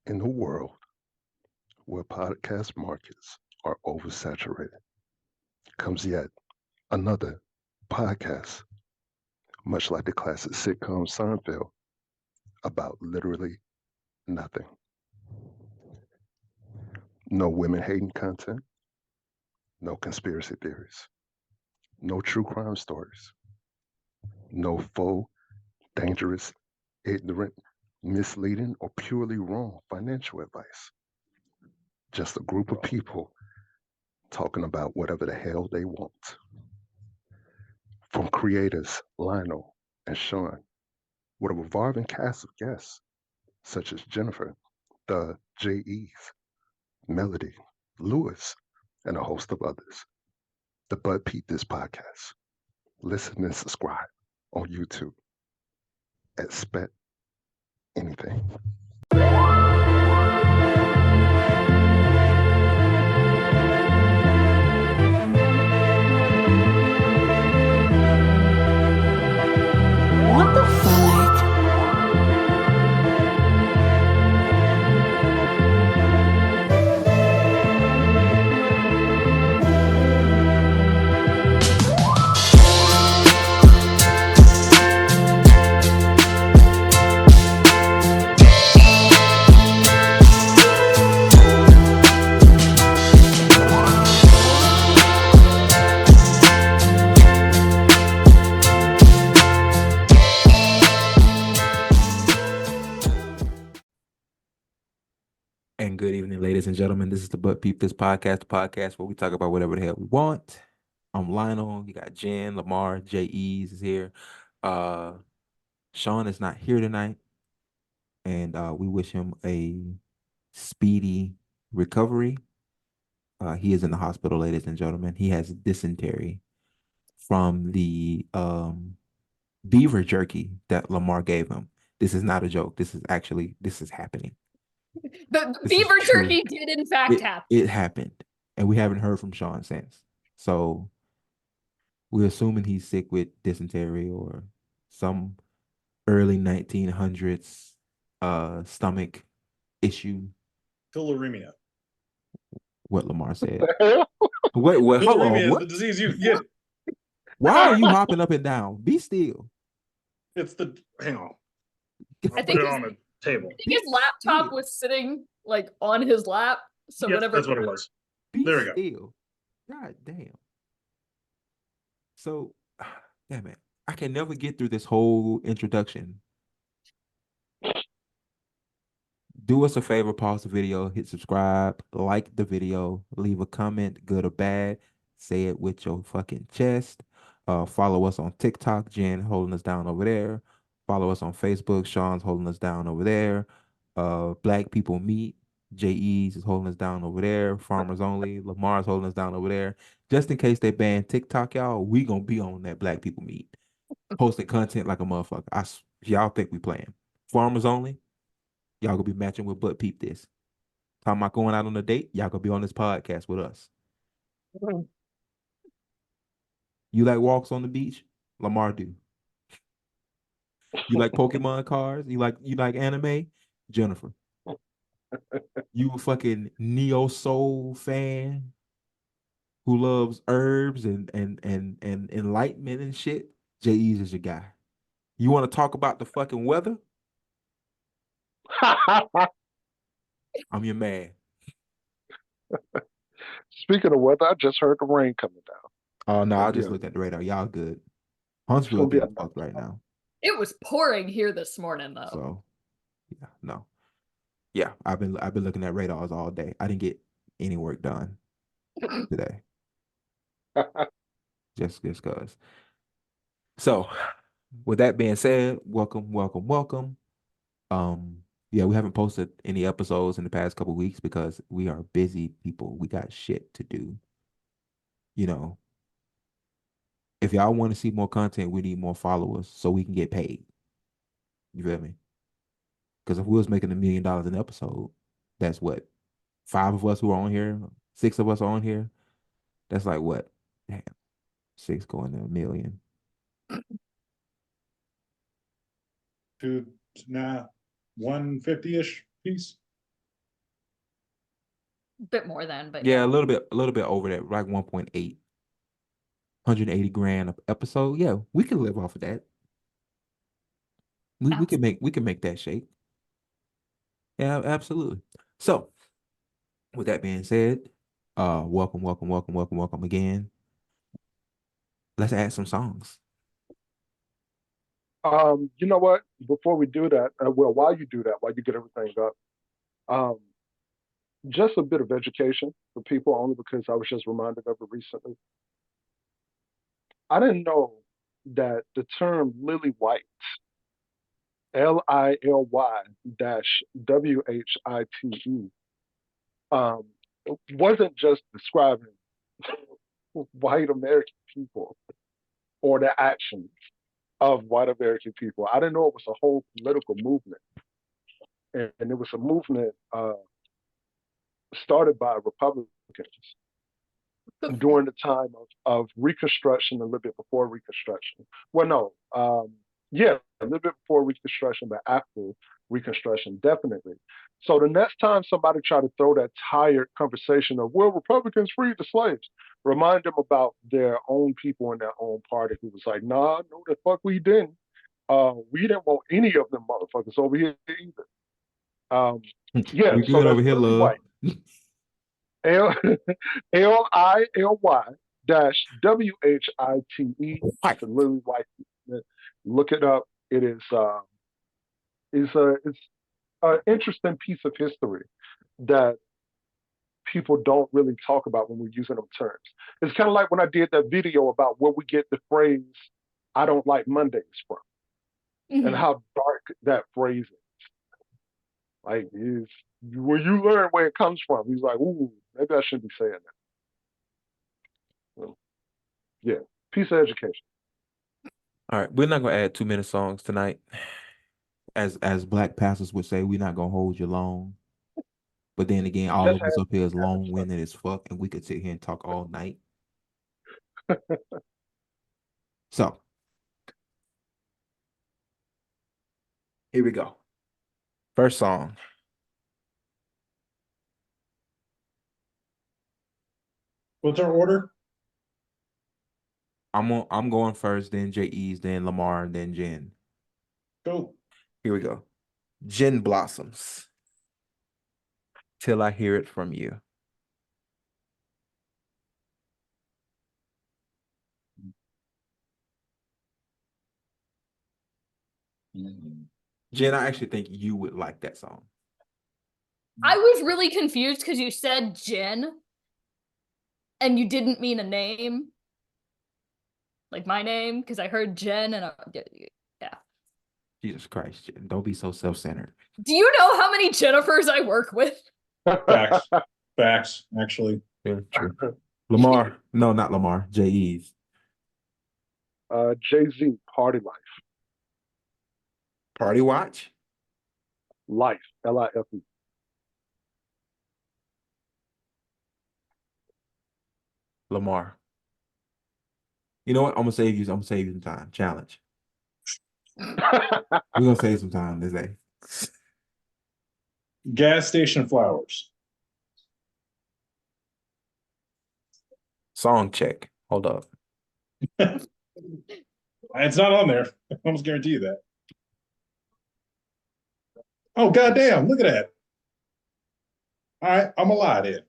In a world where podcast markets are oversaturated, comes yet another podcast, much like the classic sitcom Seinfeld, about literally nothing. No women hating content, no conspiracy theories, no true crime stories, no faux, dangerous, ignorant, misleading, or purely wrong financial advice. Just a group of people talking about whatever the hell they want. From creators Lionel and Sean, with a revolving cast of guests such as Jennifer, the J.E.'s, Melody, Lewis, and a host of others. The But Peep This podcast. Listen and subscribe on YouTube. Expect anything. What the fuck? And good evening, ladies and gentlemen. This is the But Peep This podcast, the podcast where we talk about whatever the hell we want. I'm Lionel. You got Jen, Lamar, J.E.'s is here. Sean is not here tonight, and we wish him a speedy recovery. He is in the hospital, ladies and gentlemen. He has dysentery from the beaver jerky that Lamar gave him. This is not a joke. This is happening. The This is beaver true. jerky did in fact happen. It happened, and we haven't heard from Sean since. So we're assuming he's sick with dysentery or some early 1900s stomach issue. Tularemia. What Lamar said. Wait, hold on. Tularemia is What? the disease you get. Why are you hopping up and down? Be still. It's the hang on. I I'll think put it his- on the table. I think his laptop was sitting like on his lap. So Yep, whatever. that's what it was. Be There we go. still. God damn. So, damn it. I can never get through this whole introduction. Do us a favor, pause the video, hit subscribe, like the video, leave a comment, good or bad. Say it with your fucking chest. Follow us on TikTok, Jen holding us down over there. Follow us on Facebook, Sean's holding us down over there. Black People Meet, J.E.'s is holding us down over there. Farmers Only, Lamar's holding us down over there. Just in case they ban TikTok, y'all, we gonna be on that Black People Meet, posting content like a motherfucker. Y'all think we playing? Farmers Only, y'all gonna be matching with But Peep This. Talking about going out on a date, y'all gonna be on this podcast with us. You like walks on the beach? Lamar do. You like Pokemon cards? You like anime? Jennifer. You a fucking neo soul fan who loves herbs and enlightenment and shit? J.E.'s is your guy. You want to talk about the fucking weather? I'm your man. Speaking of weather, I just heard the rain coming down. Oh no, I just Yeah. looked at the radar. Y'all good. Huntsville gonna be getting a fucked right now. It was pouring here this morning though. So yeah, no. Yeah, I've been looking at radars all day. I didn't get any work done today. just cause. So with that being said, welcome. Yeah, we haven't posted any episodes in the past couple weeks because we are busy people. We got shit to do. You know, if y'all want to see more content, we need more followers so we can get paid. You feel me? Because if we was making $1 million an episode, that's what 5 of us who are on here, 6 of us are on here. That's like what? Damn, 6 going to $1 million. To 150-ish piece. bit more than, but Yeah, a little bit over that, like 1.8, 180 grand a episode. Yeah, we can live off of that. We can make that shake. Yeah, absolutely. So, with that being said, welcome again. Let's add some songs. You know what? Before we do that, well, while you do that, while you get everything up, um, just a bit of education for people, only because I was just reminded of it recently. I didn't know that the term Lily White, Lily dash WHITE, um, wasn't just describing white American people or the actions of white American people. I didn't know it was a whole political movement, and it was a movement started by Republicans during the time of Reconstruction, a little bit before Reconstruction. Well, no, yeah, a little bit before Reconstruction, but after Reconstruction, definitely. So the next time somebody tried to throw that tired conversation of, well, Republicans freed the slaves, remind them about their own people in their own party who was like, nah, no, the fuck we didn't. We didn't want any of them motherfuckers over here either. Yeah, We so good that's over here, Lily love. White. L Lily dash WHITE. White. It's a Lily White. Look it up. It it's an interesting piece of history that people don't really talk about when we're using them terms. It's kind of like when I did that video about where we get the phrase "I don't like Mondays" from, and how dark that phrase is. Like, is when you learn where it comes from, he's like, ooh, maybe I shouldn't be saying that. So, yeah, piece of education. All right, we're not gonna add 2 minute songs tonight. As black pastors would say, we're not gonna hold you long. But then again, all Just of us up here is have long fun. winded as fuck, and we could sit here and talk all night. So here we go. First song. What's our order? I'm going first, then J.E.'s, then Lamar, and then Jen. Go. Here we go. Jen Blossoms. Till I Hear It From You. Jen, I actually think you would like that song. I was really confused because you said Jen and you didn't mean a name. Like my name, because I heard Jen and yeah. Jesus Christ, Jen. Don't be so self-centered. Do you know how many Jennifers I work with? Facts. Facts, actually. Yeah, true. Lamar. No, not Lamar. J.E.'s. Jay-Z, Party Life. Party Watch. Life, Life. Lamar. You know what? I'm gonna save you some time. Challenge. We're gonna save some time today. Gas station flowers. Song check. Hold up. It's not on there. I almost guarantee you that. Oh, goddamn. Look at that. All right. I'm a lie then.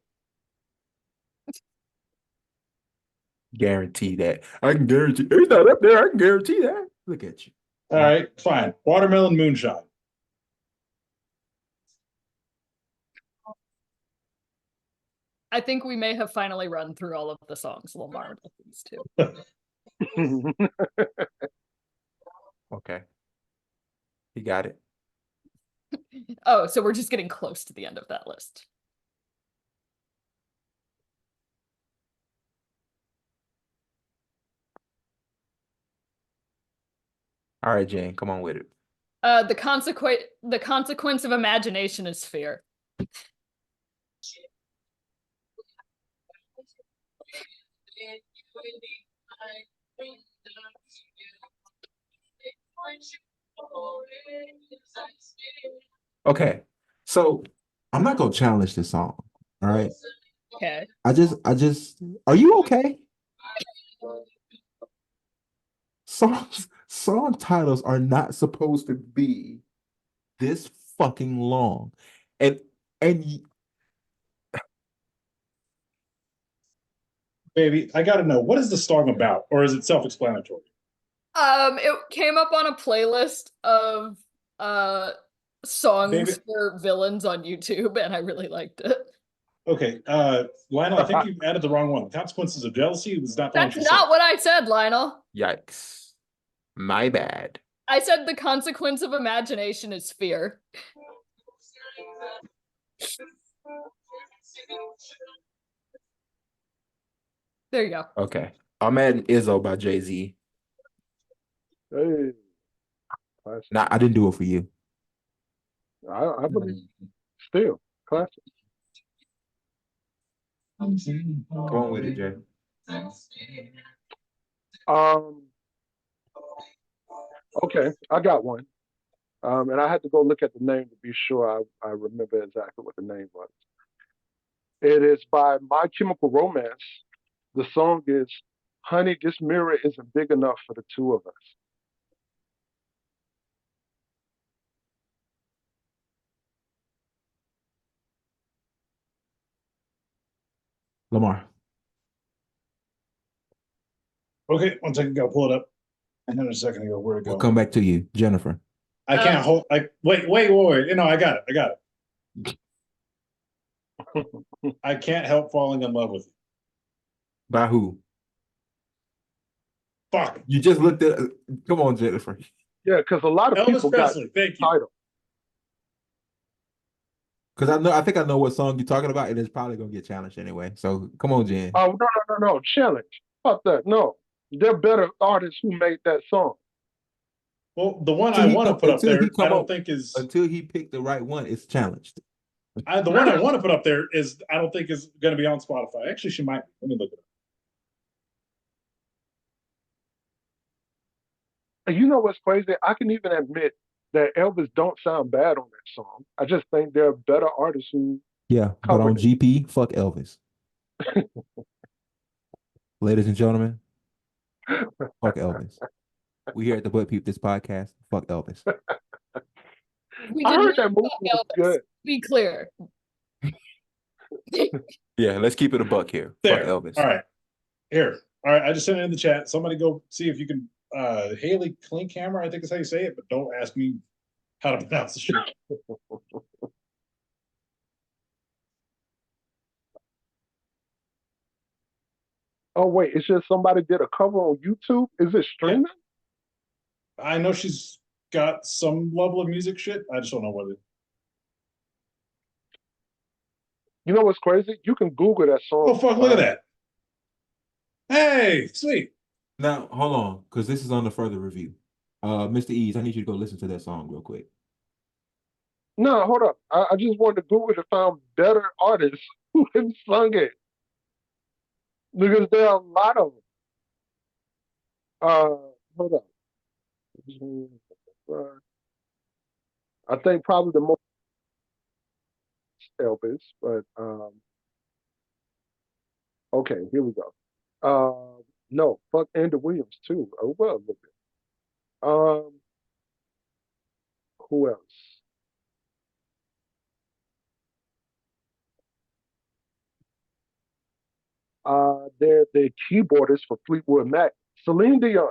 Guarantee that. I can guarantee. It's not up there. I can guarantee that. Look at you. All right. Fine. Watermelon moonshine. I think we may have finally run through all of the songs Lamar listens to. Okay. You got it. Oh, so we're just getting close to the end of that list. All right, Jane, come on with it. The consequence of imagination is fear. Okay, so I'm not gonna challenge this song. All right. Okay. I just are you okay? Song titles are not supposed to be this fucking long. And and Baby, I gotta know, what is the song about? Or is it self-explanatory? It came up on a playlist of songs Baby, for villains on YouTube, and I really liked it. okay, Lionel, I think you added the wrong one. Consequences of Jealousy was not the one That's she not said. what I said, Lionel. yikes. My bad. I said the consequence of imagination is fear. There you go. Okay. I'm adding Izzo by Jay-Z. Hey, classic. Nah, I didn't do it for you. I believe still classic. Come on with it, Jay. Okay, I got one. And I had to go look at the name to be sure I remember exactly what the name was. It is by My Chemical Romance. The song is Honey, This Mirror Isn't Big Enough for the Two of Us. Lamar. Okay, one second, go pull it up. And then a second ago, where'd it We'll go? come back to you, Jennifer. I can't hold. Wait. No, I got it. I can't help falling in love with you. By who? Fuck. You just looked at. Come on, Jennifer. Yeah, because a lot of Elvis people Presley. got Thank you. title. Because I think I know what song you're talking about, and it's probably gonna get challenged anyway. So come on, Jen. Oh no! Challenge. Fuck that. No, they're better artists who made that song. Well, the one I want to put up there, I don't think is until he picked the right one. It's challenged. The one I want to put up there is I don't think is going to be on Spotify. Actually, she might. Let me look it up. You know what's crazy? I can even admit that Elvis don't sound bad on that song. I just think there are better artists who. Yeah, but on GP, fuck Elvis. Ladies and gentlemen, fuck Elvis. We here at the But Peep This podcast. Fuck Elvis. I heard that movie was good. Be clear. Yeah, let's keep it a buck here. There. Fuck Elvis. All right. Here. All right. I just sent it in the chat. Somebody go see if you can. Haley Klinkhammer, I think is how you say it, but don't ask me how to pronounce the shit. Oh wait, it's just somebody did a cover on YouTube. Is it streaming? I know she's got some level of music shit. I just don't know what it is. You know what's crazy? You can Google that song. Oh fuck! Look at that. Hey, sweet. Now hold on, because this is on the further review. Mr. Ease, I need you to go listen to that song real quick. No, hold up. I just wanted to Google to find better artists who have sung it. Because there are a lot of them. Hold up. I think probably the most Elvis, but okay, here we go. No, fuck Andy Williams too. Oh well, a little bit. Who else? They're the keyboardist for Fleetwood Mac, Celine Dion.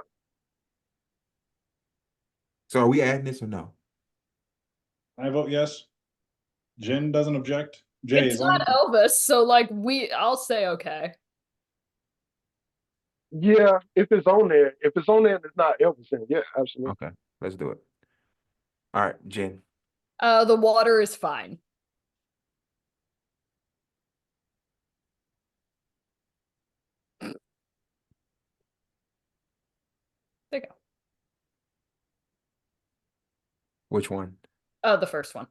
So are we adding this or no? I vote yes. Jen doesn't object. Jay, it's not Elvis, so like I'll say okay. Yeah, if it's on there and it's not Elvis, then yeah, absolutely. Okay, let's do it. All right, Jen. The Water Is Fine. There you go. Which one? The first one.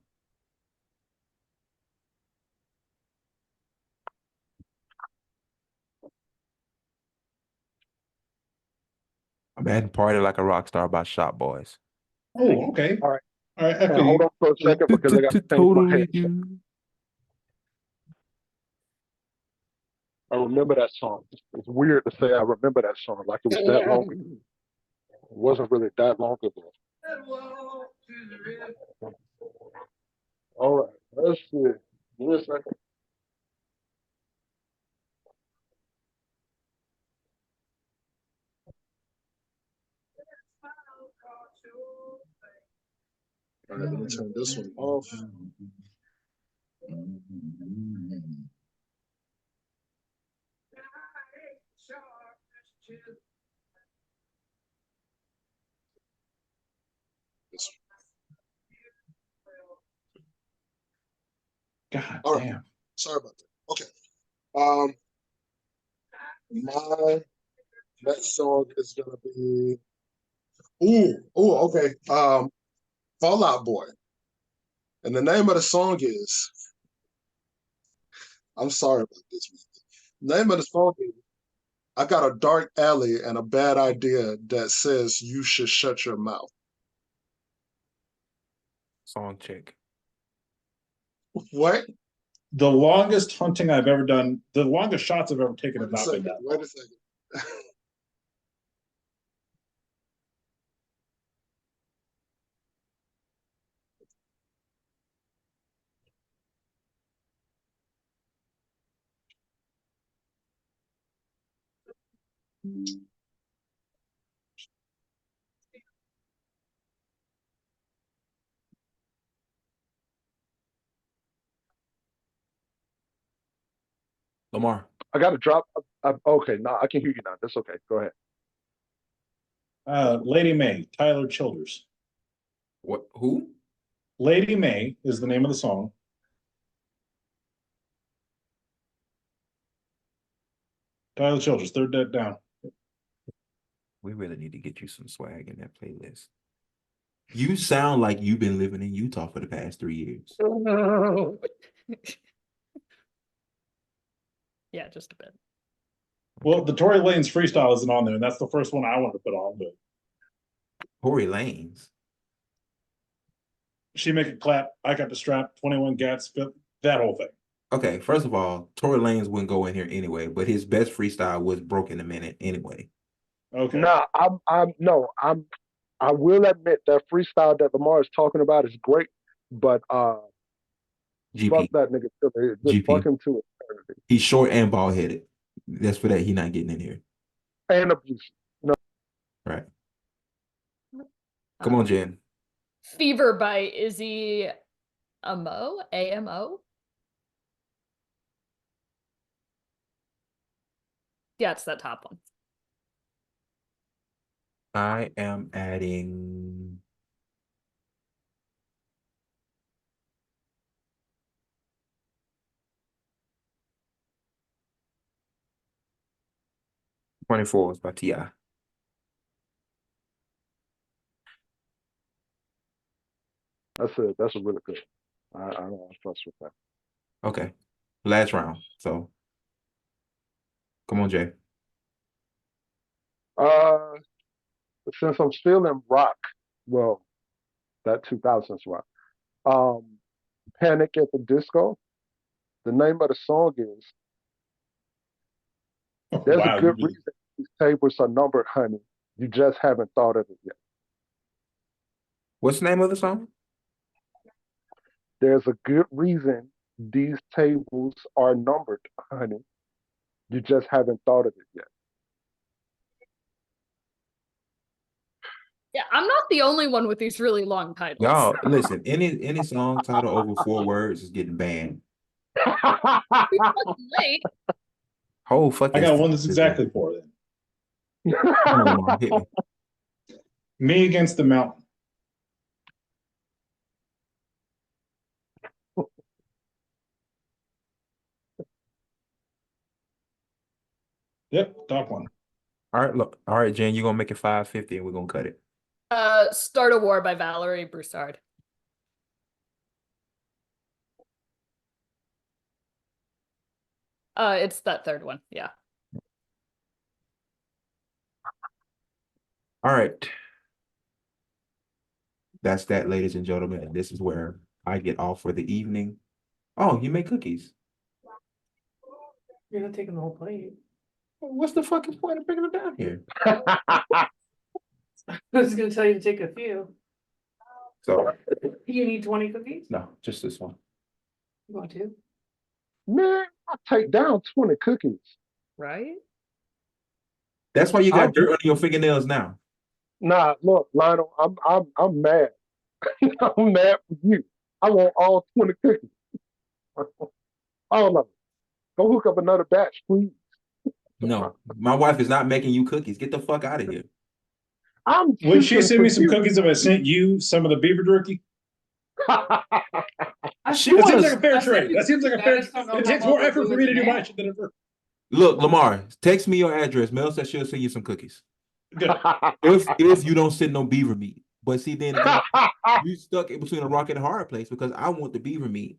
I'm adding Party Like a Rock Star by Shop Boys. Oh, okay. All right. All right. Hold on for a second because I got to change my headset. I remember that song. It's weird to say I remember that song like it was that long ago. It wasn't really that long ago. All right, let's see. Give me a second. All right, let me turn this one off. God All right. damn. Sorry about that. Okay. Um, my next song is gonna be okay. Fall Out Boy. And the name of the song is, I'm sorry about this. The name of the song is, I got a dark alley and a bad idea that says you should shut your mouth. Song check. What? The longest hunting I've ever done, the longest shots I've ever taken have Wait a not been second. that. Wait a second. Lamar. I got to drop. Okay, no, I can hear you now. That's okay. Go ahead. Lady May, Tyler Childers. What? Who? Lady May is the name of the song. Tyler Childers, third dead down. We really need to get you some swag in that playlist. You sound like you've been living in Utah for the past 3 years. Yeah, just a bit. Well, the Tory Lanez freestyle isn't on there, and that's the first one I wanted to put on, but Tory Lanez. She Make It Clap, I Got the Strap, 21 Gats, that whole thing. Okay, first of all, Tory Lanez wouldn't go in here anyway, but his best freestyle was Broken a Minute anyway. Okay. Nah, I will admit that freestyle that Lamar is talking about is great, but GP. fuck that nigga. Just GP. fuck him to eternity. He's short and bald headed. That's for that he not getting in here. And abusive. No. Right. Come on, Jen. Fever by Izzy Amo? AMO? Yeah, it's that top one. I am adding "24" by T.I. That's a really good. I don't fuss with that. Okay. Last round. So come on, Jay. Since I'm still in rock, well, that 2000s rock. Panic at the Disco. The name of the song is There's Wow, a good reason these tables are numbered, honey. You just haven't thought of it yet. What's the name of the song? There's a good reason these tables are numbered, honey. You just haven't thought of it yet. Yeah, I'm not the only one with these really long titles. Y'all, listen, any song title over 4 words is getting banned. Late. Whole fucking I got one that's exactly 4 then. Come on, Lamar, hit me. Me Against the Mountain. Yep, top one. All right, look. All right, Jen, you're gonna make it 550 and we're gonna cut it. Start a War by Valerie Broussard. It's that third one, yeah. All right. That's that, ladies and gentlemen. And this is where I get off for the evening. Oh, you make cookies. You're not taking the whole plate. What's the fucking point of bringing them down here? I was gonna tell you to take a few. So You need 20 cookies? no, just this one. You want to? Man, I take down 20 cookies. Right? That's why you I'll got dirt under your fingernails now. Nah, look, Lionel, I'm mad. I'm mad with you. I want all 20 cookies. All of them. Go hook up another batch, please. No, my wife is not making you cookies. Get the fuck out of here. I'm Would she fixing send me for some you. cookies if I sent you some of the beaver jerky? She That seems was like a fair I said trade. you- That seems like a I fair. just don't know It how takes more well effort they'll for do me in to do the my mail. shit than ever. look, Lamar. Text me your address. Mel said she'll send you some cookies. Good. If you don't send no beaver meat. But see, then again, you stuck in between a rock and a hard place because I want the beaver meat,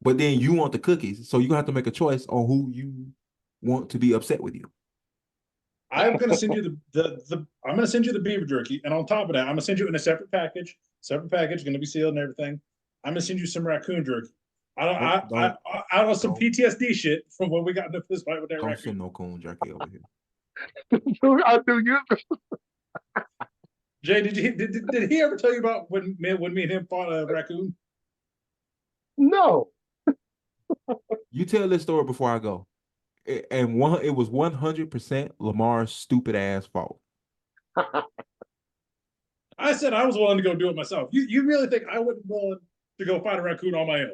but then you want the cookies. So you have to make a choice on who you want to be upset with you. I'm gonna send you I'm gonna send you the beaver jerky, and on top of that, I'm gonna send you in a separate package. Separate package, gonna be sealed and everything. I'm gonna send you some raccoon jerky. I don't know some don't. PTSD shit from when we got into this fight with that Don't raccoon. send no coon jerky over here. I do you. Jay, did he ever tell you about when me and him fought a raccoon? No. You tell this story before I go. And it was 100% Lamar's stupid ass fault. I said I was willing to go do it myself. You really think I wouldn't be willing to go fight a raccoon on my own?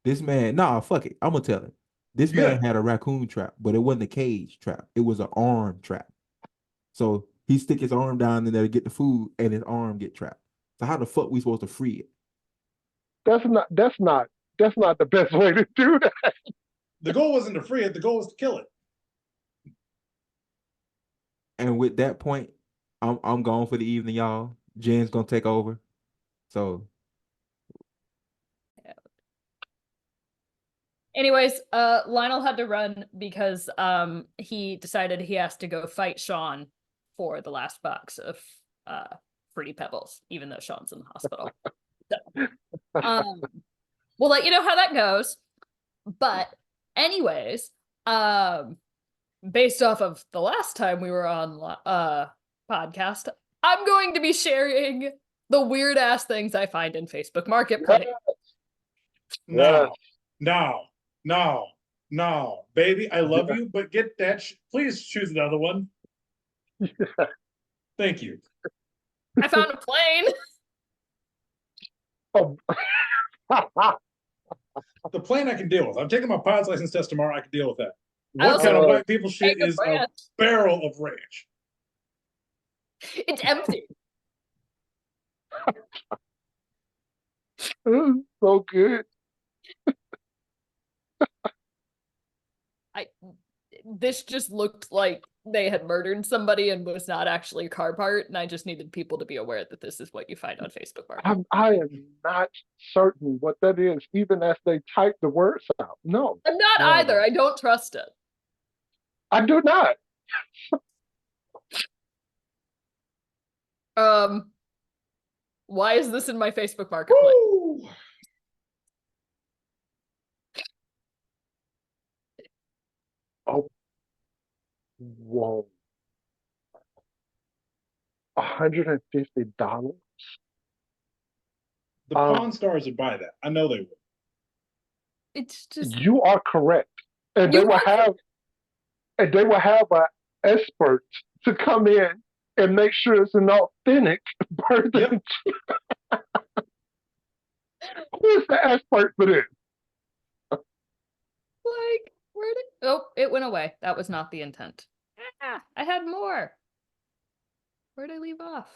This man, nah, fuck it. I'm gonna tell him. This man had a raccoon trap, but it wasn't a cage trap. It was an arm trap. So he stick his arm down in there to get the food, and his arm get trapped. So how the fuck we supposed to free it? That's not the best way to do that. The goal wasn't to free it. The goal was to kill it. And with that point, I'm gone for the evening, y'all. Jen's gonna take over. So Anyways, Lionel had to run because he decided he has to go fight Sean for the last box of Fruity Pebbles, even though Sean's in the hospital. So, we'll let you know how that goes. But anyways, based off of the last time we were on podcast, I'm going to be sharing the weird ass things I find in Facebook Marketplace. No, baby, I love you, but get that. Please choose another one. Thank you. I found a plane. Oh. The plane I can deal with. I'm taking my pilot's license test tomorrow. I can deal with that. I What also kind of white people shit Take a is a branch. barrel of ranch? It's empty. So good. This just looked like they had murdered somebody and was not actually a car part, and I just needed people to be aware that this is what you find on Facebook Market. I am not certain what that is, even as they type the words out. No, I'm not either. I don't trust it. I do not. Why is this in my Facebook Marketplace? Woo! Oh, whoa. $150? The Pawn Stars would buy that. I know they would. It's just You are correct. And You they will are have an expert to come in and make sure it's an authentic person. Yep. Who's the expert for this? like, where did oh, it went away. That was not the intent. Ah, I had more. Where'd I leave off?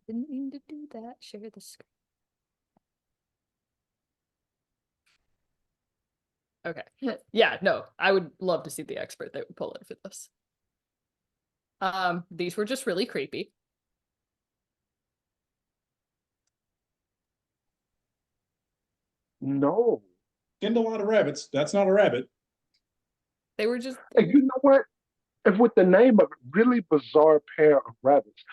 Didn't mean to do that. Share the screen. Okay. Yeah, no, I would love to see the expert that would pull in for this. These were just really creepy. No. Skinned a lot of rabbits. That's not a rabbit. They were just And you know what? And with the name of it, really bizarre pair of rabbits.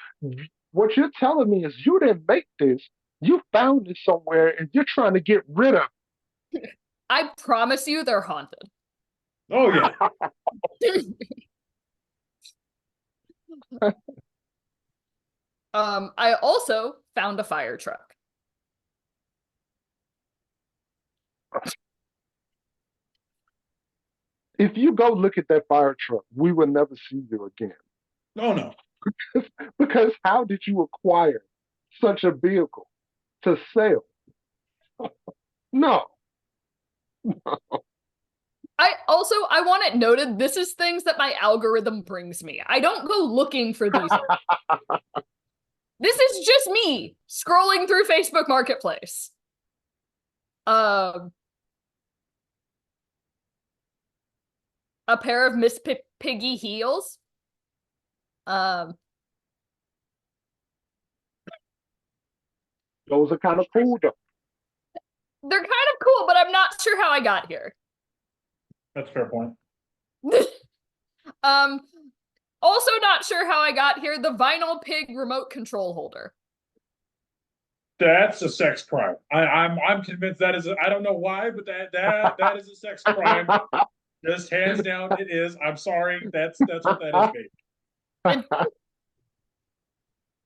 What you're telling me is you didn't make this. You found it somewhere and you're trying to get rid of I promise you they're haunted. Oh yeah. I also found a fire truck. If you go look at that fire truck, we will never see you again. Oh no. Because how did you acquire such a vehicle to sell? No. I want it noted, this is things that my algorithm brings me. I don't go looking for these. This is just me scrolling through Facebook Marketplace. A pair of Miss Piggy heels. Those are kind of cool though. They're kind of cool, but I'm not sure how I got here. That's a fair point. Also not sure how I got here. The vinyl pig remote control holder. That's a sex crime. I'm convinced that is. I don't know why, but that is a sex crime. Just hands down, it is. I'm sorry. That's what that is,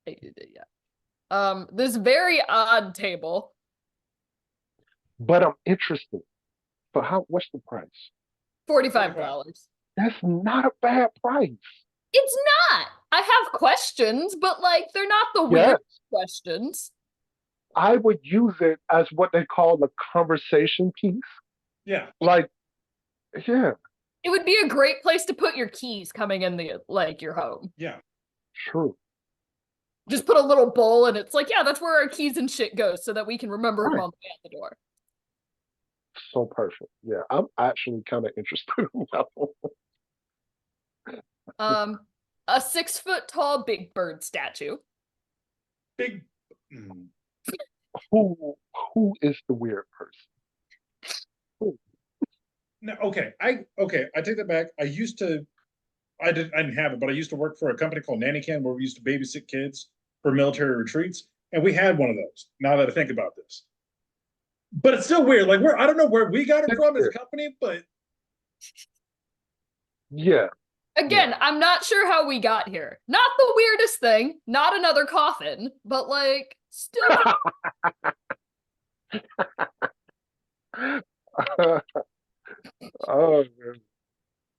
baby. Yeah. This very odd table. But I'm interested. For what's the price? $45. That's not a bad price. It's not. I have questions, but like they're not the weird questions. I would use it as what they call a conversation piece. Yeah. Like, yeah. It would be a great place to put your keys coming in your home. Yeah. True. Just put a little bowl and it's like, yeah, that's where our keys and shit goes so that we can remember them on the way out the door. So perfect. Yeah, I'm actually kind of interested in that one. A 6-foot tall Big Bird statue. Big. Who is the weird person? Who? No, okay. I take that back. I didn't have it, but I used to work for a company called Nanny Can where we used to babysit kids for military retreats, and we had one of those. Now that I think about this, but it's still weird. Like I don't know where we got it from as a company, but yeah. Again, I'm not sure how we got here. Not the weirdest thing, not another coffin, but like still. Oh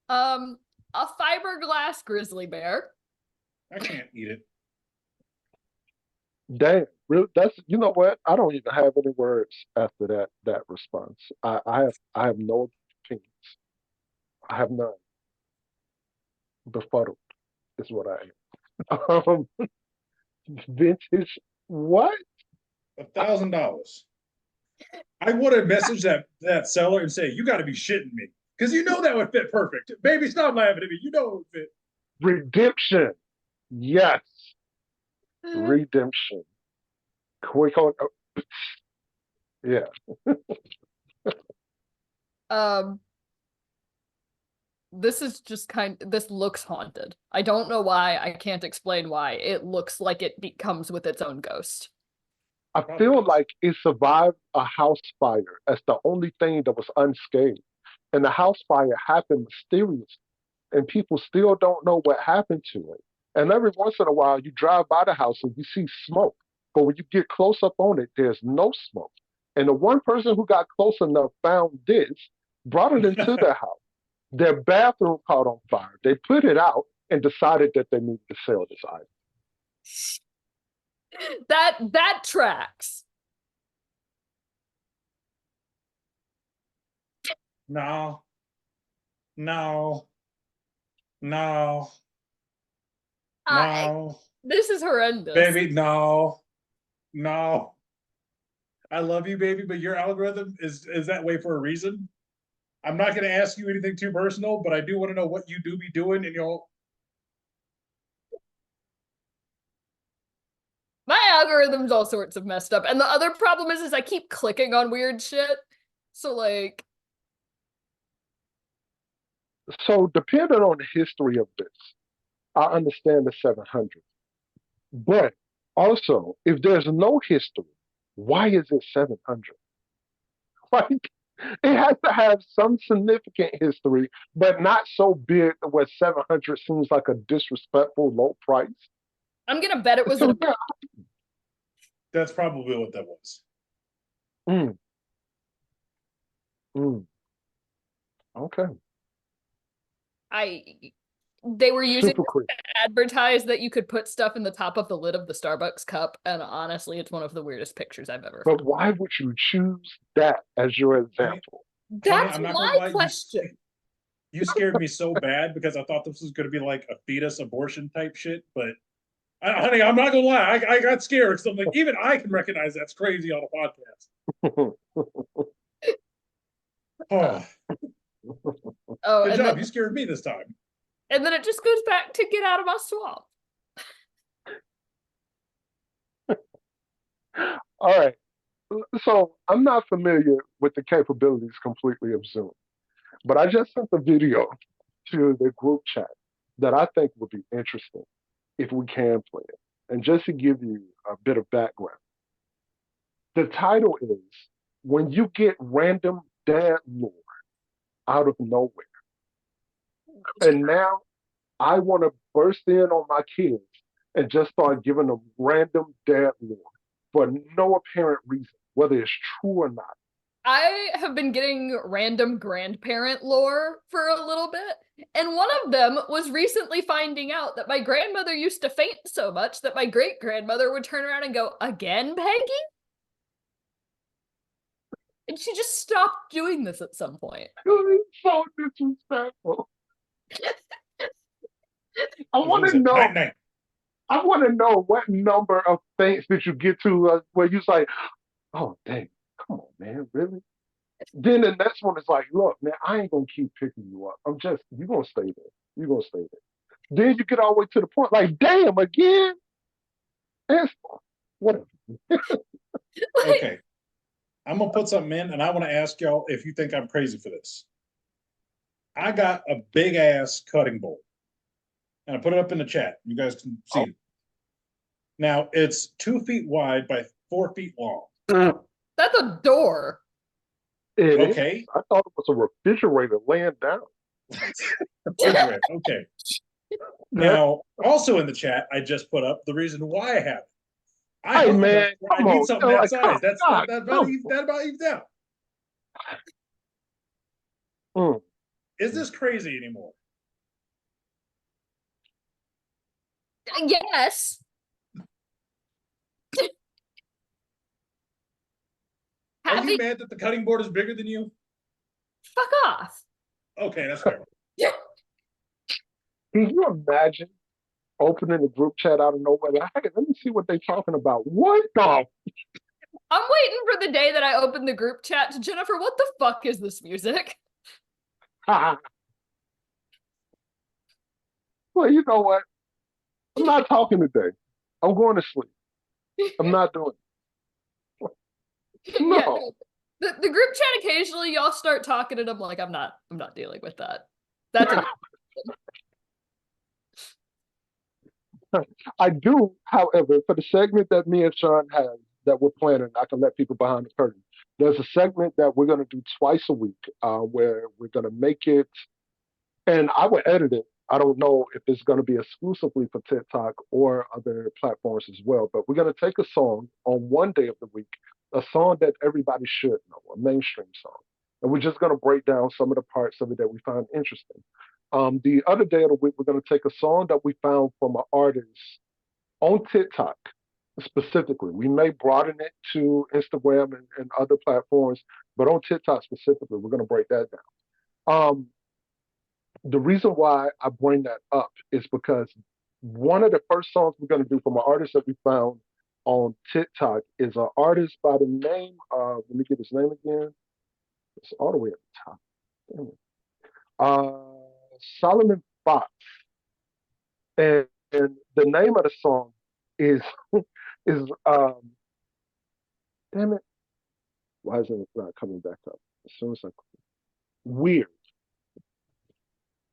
man. A fiberglass grizzly bear. I can't eat it. Damn, really? That's, you know what? I don't even have any words after that response. I have no opinions. I have none. Befuddled is what I am. Vintage what? $1,000. I would have messaged that seller and say, "You got to be shitting me," because you know that would fit perfect. Baby, stop laughing at me. You know it would fit. Redemption. Yes. Redemption. Quick on. Yeah. This is just this looks haunted. I don't know why. I can't explain why. It looks like it comes with its own ghost. I feel like it survived a house fire as the only thing that was unscathed. And the house fire happened mysteriously. And people still don't know what happened to it. And every once in a while, you drive by the house and you see smoke. But when you get close up on it, there's no smoke. And the one person who got close enough found this, brought it into their house. Their bathroom caught on fire. They put it out and decided that they needed to sell this item. That tracks. No. This is horrendous. Baby, no. I love you, baby, but your algorithm is that way for a reason. I'm not going to ask you anything too personal, but I do want to know what you do be doing in your. My algorithm's all sorts of messed up. And the other problem is I keep clicking on weird shit. So like. So depending on the history of this, I understand the 700. But Also, if there's no history, why is it 700? Like, it has to have some significant history, but not so big where 700 seems like a disrespectful low price. I'm gonna bet it was So, an yeah. That's probably what that was. Mm, mm, okay. they were using Super creepy. to advertise that you could put stuff in the top of the lid of the Starbucks cup, and honestly, it's one of the weirdest pictures I've ever But found. why would you choose that as your example? Kenny, That's I'm not gonna my lie, question. you scared me so bad because I thought this was going to be like a fetus abortion type shit. But honey, I'm not gonna lie, I got scared because I'm like, even I can recognize that's crazy on a podcast. Oh, Oh, good and job, then, you scared me this time. and then it just goes back to get out of my swamp. All right. So I'm not familiar with the capabilities completely of Zoom, but I just sent the video to the group chat that I think would be interesting if we can play it. And just to give you a bit of background, the title is When You Get Random Dad Lore Out of Nowhere. And now I want to burst in on my kids and just start giving them random dad lore for no apparent reason, whether it's true or not. I have been getting random grandparent lore for a little bit, and one of them was recently finding out that my grandmother used to faint so much that my great grandmother would turn around and go, "Again, Peggy?" And she just stopped doing this at some point. It's so disrespectful. I I was want gonna to say, know. night night. I want to know what number of things did you get to where you're like, oh dang, come on, man, really? Then the next one is like, look, man, I ain't gonna keep picking you up. You gonna stay there. You gonna stay there. Then you get all the way to the point, like, damn, again. It's whatever. Okay, I'm gonna put something in, and I want to ask y'all if you think I'm crazy for this. I got a big ass cutting board, and I put it up in the chat. You guys can see it. Now it's 2 feet wide by 4 feet long. That's a door. It is. Okay. I thought it was a refrigerator laying down. Okay. Now, also in the chat, I just put up the reason why I have it. Hey man, I come need on. something that size. That about evens out. Is this crazy anymore? Yes. Are you mad that the cutting board is bigger than you? Fuck off. Okay, that's fair. Can you imagine opening the group chat out of nowhere? Like, hey, let me see what they're talking about. What the? I'm waiting for the day that I open the group chat to Jennifer. What the fuck is this music? Well, you know what? I'm not talking today. I'm going to sleep. I'm not doing it. No. Yeah, no. The group chat occasionally y'all start talking and I'm like, I'm not dealing with that. That's a I do, however, for the segment that me and Sean have that we're planning, I can let people behind the curtain. There's a segment that we're going to do twice a week where we're going to make it, and I will edit it. I don't know if it's going to be exclusively for TikTok or other platforms as well, but we're going to take a song on one day of the week, a song that everybody should know, a mainstream song. And we're just going to break down some of the parts of it that we find interesting. The other day of the week, we're going to take a song that we found from an artist on TikTok specifically. We may broaden it to Instagram and other platforms, but on TikTok specifically, we're going to break that down. The reason why I bring that up is because one of the first songs we're going to do from an artist that we found on TikTok is an artist by the name of, let me get his name again. It's all the way at the top. Solomon Fox. And the name of the song is is damn it. Why isn't it not coming back up? As soon as I weird.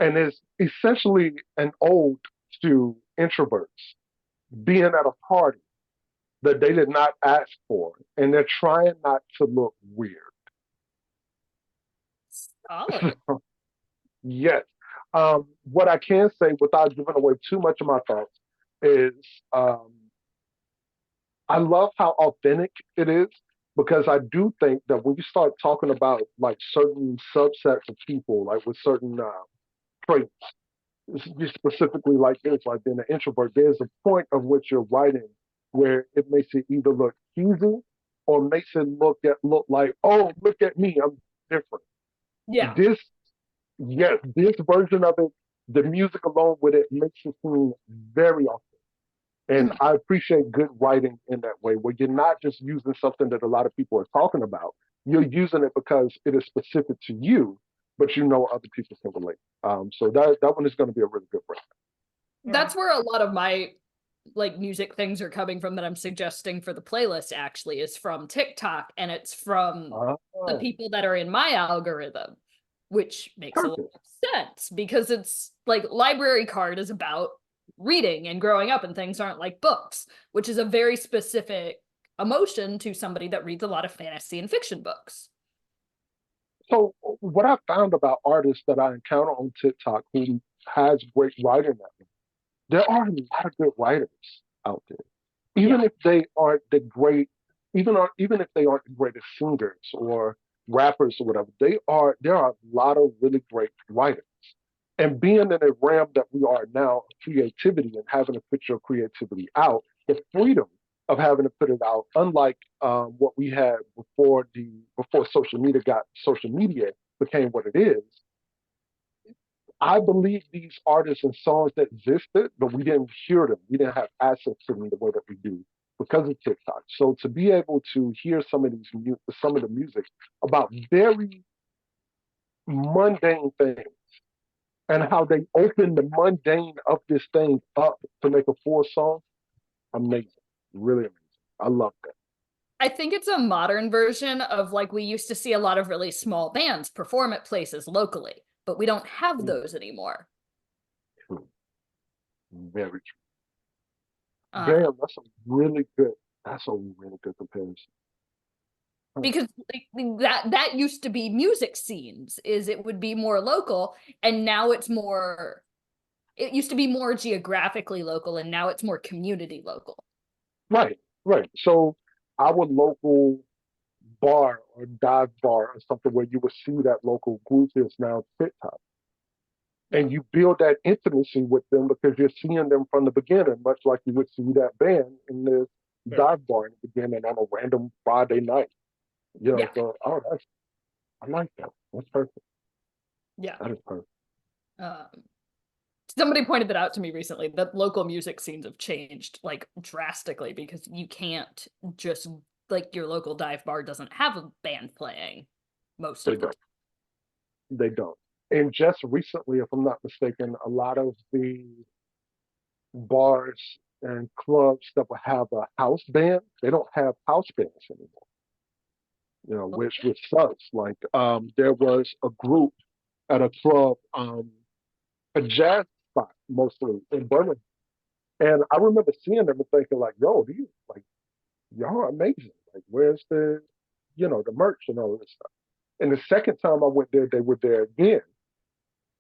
And it's essentially an ode to introverts being at a party that they did not ask for, and they're trying not to look weird. Solid. Yes. What I can say without giving away too much of my thoughts is I love how authentic it is, because I do think that when you start talking about like certain subsets of people, like with certain traits, specifically like this, like being an introvert, there's a point of which you're writing where it makes it either look cheesy or makes it look like, oh, look at me, I'm different. Yeah. This, yes, this version of it, the music alone with it makes it seem very authentic. And I appreciate good writing in that way, where you're not just using something that a lot of people are talking about. You're using it because it is specific to you, but you know other people can relate. So that one is going to be a really good break. That's where a lot of my like music things are coming from that I'm suggesting for the playlist actually is from TikTok, and it's from the people that are in my algorithm, which makes a lot of sense because it's like Library Card is about reading and growing up, and things aren't like books, which is a very specific emotion to somebody that reads a lot of fantasy and fiction books. So what I found about artists that I encounter on TikTok who has great writing, there are a lot of good writers out there. Even if they aren't the great, even if they aren't the greatest singers or rappers or whatever, there are a lot of really great writers. And being in a realm that we are now, creativity and having to put your creativity out, the freedom of having to put it out, unlike what we had before social media became what it is. I believe these artists and songs that existed, but we didn't hear them. We didn't have access to them the way that we do because of TikTok. So to be able to hear some of the music about very mundane things, and how they open the mundane of this thing up to make a full song, amazing, really amazing. I love that. I think it's a modern version of like we used to see a lot of really small bands perform at places locally, but we don't have those anymore. True. Very true. Damn, that's a really good comparison. Because that used to be music scenes, is it would be more local, and now it used to be more geographically local, and now it's more community local. Right. So our local bar or dive bar or something where you would see that local group is now TikTok. And you build that intimacy with them because you're seeing them from the beginning, much like you would see that band in the dive bar in the beginning on a random Friday night. So I like that. That's perfect. Yeah. That is perfect. Somebody pointed that out to me recently, that local music scenes have changed like drastically because you can't just like your local dive bar doesn't have a band playing most of the time. They don't. And just recently, if I'm not mistaken, a lot of the bars and clubs that will have a house band, they don't have house bands anymore. Which sucks. Like there was a group at a club, a jazz spot mostly in Birmingham. And I remember seeing them and thinking like, yo, y'all are amazing. Like, where's the merch and all this stuff? And the second time I went there, they were there again.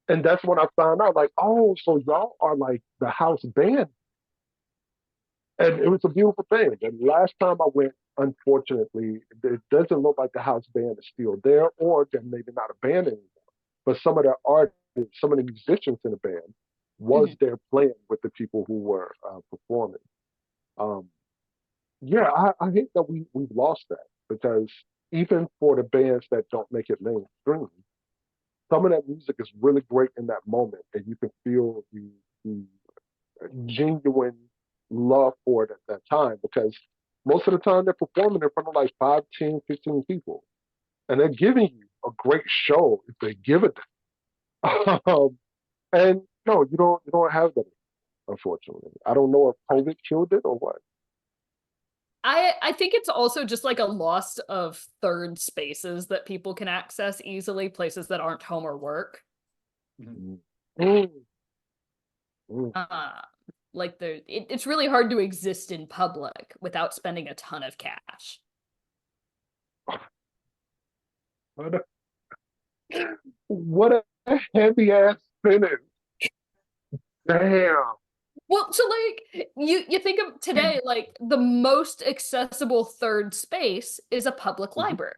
And that's when I found out, like, oh, so y'all are like the house band. And it was a beautiful thing. And last time I went, unfortunately, it doesn't look like the house band is still there, or they're maybe not a band anymore. But some of the artists, some of the musicians in the band was there playing with the people who were performing. I hate that we've lost that, because even for the bands that don't make it mainstream, some of that music is really great in that moment, and you can feel the genuine love for it at that time, because most of the time they're performing in front of like 5, 10, 15 people, and they're giving you a great show if they give it. And no, you don't have that, unfortunately. I don't know if COVID killed it or what. I think it's also just like a loss of third spaces that people can access easily, places that aren't home or work. Like it's really hard to exist in public without spending a ton of cash. What a heavy ass sentence. Damn. Well, so like you think of today, like the most accessible third space is a public library.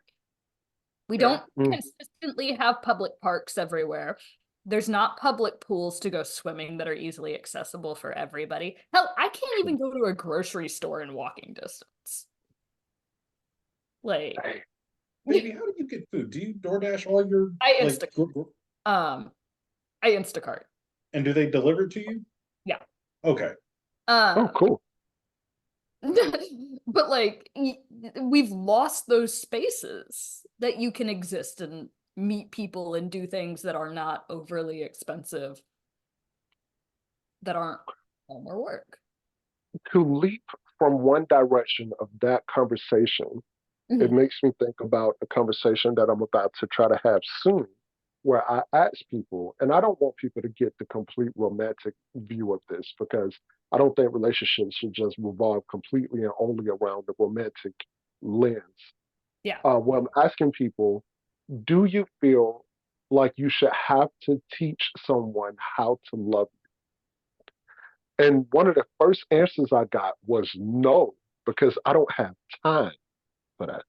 We don't consistently have public parks everywhere. There's not public pools to go swimming that are easily accessible for everybody. Hell, I can't even go to a grocery store in walking distance. Like, Baby, how do you get food? Do you DoorDash all your I like, Instacart. I Instacart. And do they deliver it to you? Yeah. Okay. Oh, cool. But like we've lost those spaces that you can exist and meet people and do things that are not overly expensive, that aren't home or work. To leap from one direction of that conversation, it makes me think about a conversation that I'm about to try to have soon, where I ask people, and I don't want people to get the complete romantic view of this, because I don't think relationships should just revolve completely and only around the romantic lens. Yeah. Where I'm asking people, do you feel like you should have to teach someone how to love you? And one of the first answers I got was no, because I don't have time for that.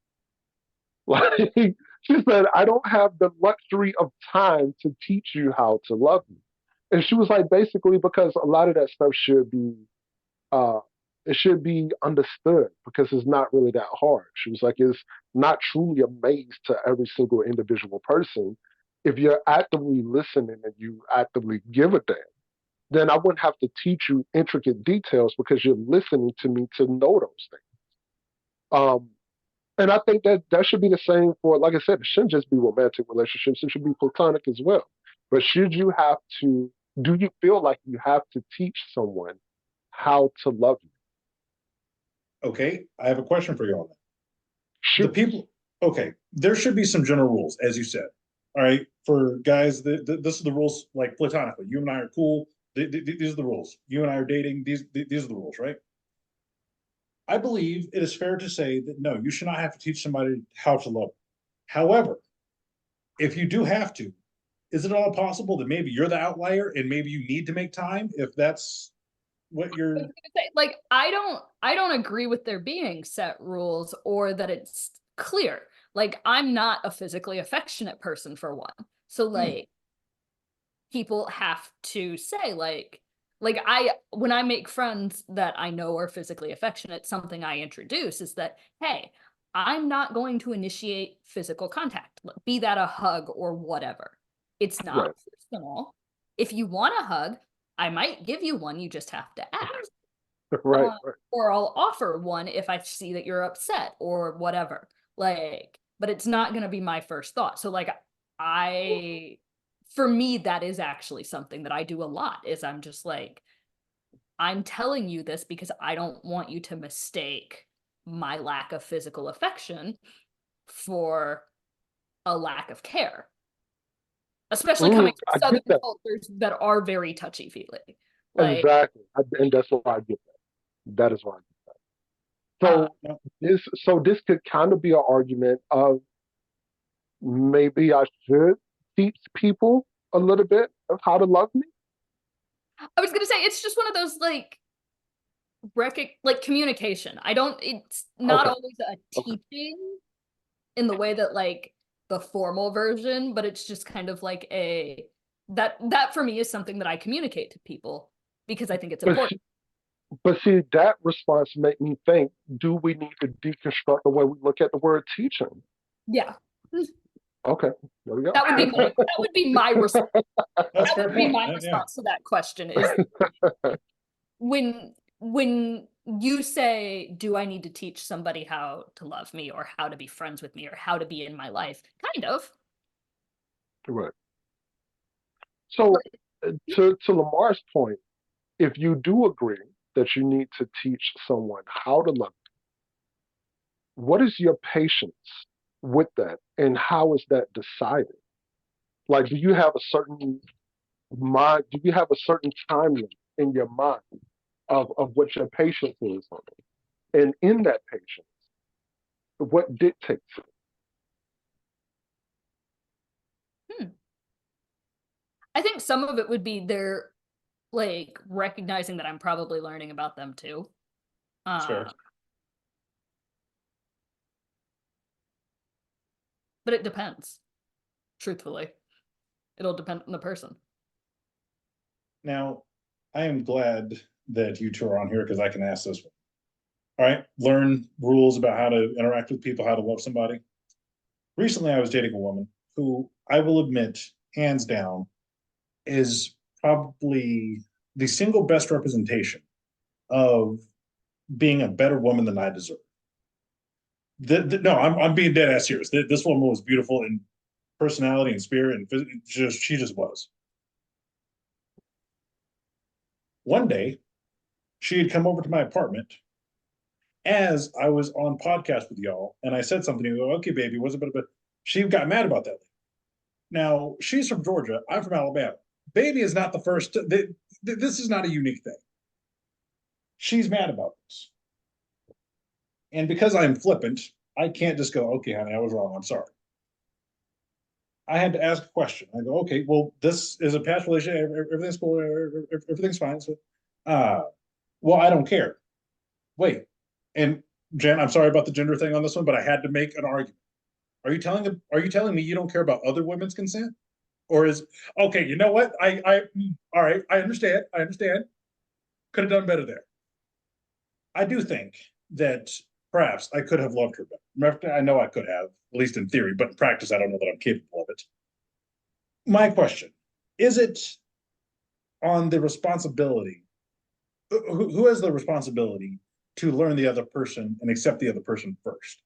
Like, she said, I don't have the luxury of time to teach you how to love me. And she was like, basically, because a lot of that stuff should be it should be understood, because it's not really that hard. She was like, it's not truly a maze to every single individual person. If you're actively listening and you actively give a damn, then I wouldn't have to teach you intricate details, because you're listening to me to know those things. And I think that that should be the same for, like I said, it shouldn't just be romantic relationships. It should be platonic as well. But do you feel like you have to teach someone how to love you? Okay, I have a question for you all. Shoot. The people, okay, there should be some general rules, as you said. All right, for guys, this is the rules, like platonically. You and I are cool. These are the rules. You and I are dating. These are the rules, right? I believe it is fair to say that no, you should not have to teach somebody how to love. However, if you do have to, is it at all possible that maybe you're the outlier and maybe you need to make time if that's what you're like? I don't agree with there being set rules or that it's clear. Like, I'm not a physically affectionate person, for one. So like people have to say like when I make friends that I know are physically affectionate, something I introduce is that, hey, I'm not going to initiate physical contact, be that a hug or whatever. It's not personal. If you want a hug, I might give you one. You just have to ask. Right. Or I'll offer one if I see that you're upset or whatever. Like, but it's not going to be my first thought. So like for me, that is actually something that I do a lot, is I'm just like, I'm telling you this because I don't want you to mistake my lack of physical affection for a lack of care. Especially coming from Southern cultures that are very touchy-feely. Like, exactly. And that's why I get that. That is why I get that. So this could kind of be an argument of maybe I should teach people a little bit of how to love me. I was gonna say, it's just one of those like communication. It's not always a teaching in the way that like the formal version, but it's just kind of like that for me is something that I communicate to people because I think it's important. But see, that response made me think, do we need to deconstruct the way we look at the word teaching? Yeah. Okay, there we go. That would be my response. That would be my response to that question is when you say, do I need to teach somebody how to love me or how to be friends with me or how to be in my life? Kind of. Right. So to Lamar's point, if you do agree that you need to teach someone how to love you, what is your patience with that, and how is that decided? Like, do you have a certain time limit in your mind of what your patience is on it. And in that patience, what dictates it? I think some of it would be their like recognizing that I'm probably learning about them too. Sure. But it depends. Truthfully, it'll depend on the person. Now, I am glad that you two are on here because I can ask this one. All right, learn rules about how to interact with people, how to love somebody. Recently, I was dating a woman who I will admit, hands down, is probably the single best representation of being a better woman than I deserve. No, I'm being dead ass serious. This woman was beautiful in personality and spirit, and she just was. One day, she had come over to my apartment as I was on podcast with y'all, and I said something to her, okay, baby, what's it about? She got mad about that. Now, she's from Georgia. I'm from Alabama. Baby is not the first. This is not a unique thing. She's mad about this. And because I'm flippant, I can't just go, okay, honey, I was wrong. I'm sorry. I had to ask a question. I go, okay, well, this is a past relationship. Everything's cool. Everything's fine. So, well, I don't care. Wait. And Jen, I'm sorry about the gender thing on this one, but I had to make an argument. Are you telling me you don't care about other women's consent? Or is okay, you know what? All right, I understand. Could have done better there. I do think that perhaps I could have loved her better. I know I could have, at least in theory, but in practice, I don't know that I'm capable of it. My question, is it on the responsibility? Who has the responsibility to learn the other person and accept the other person first?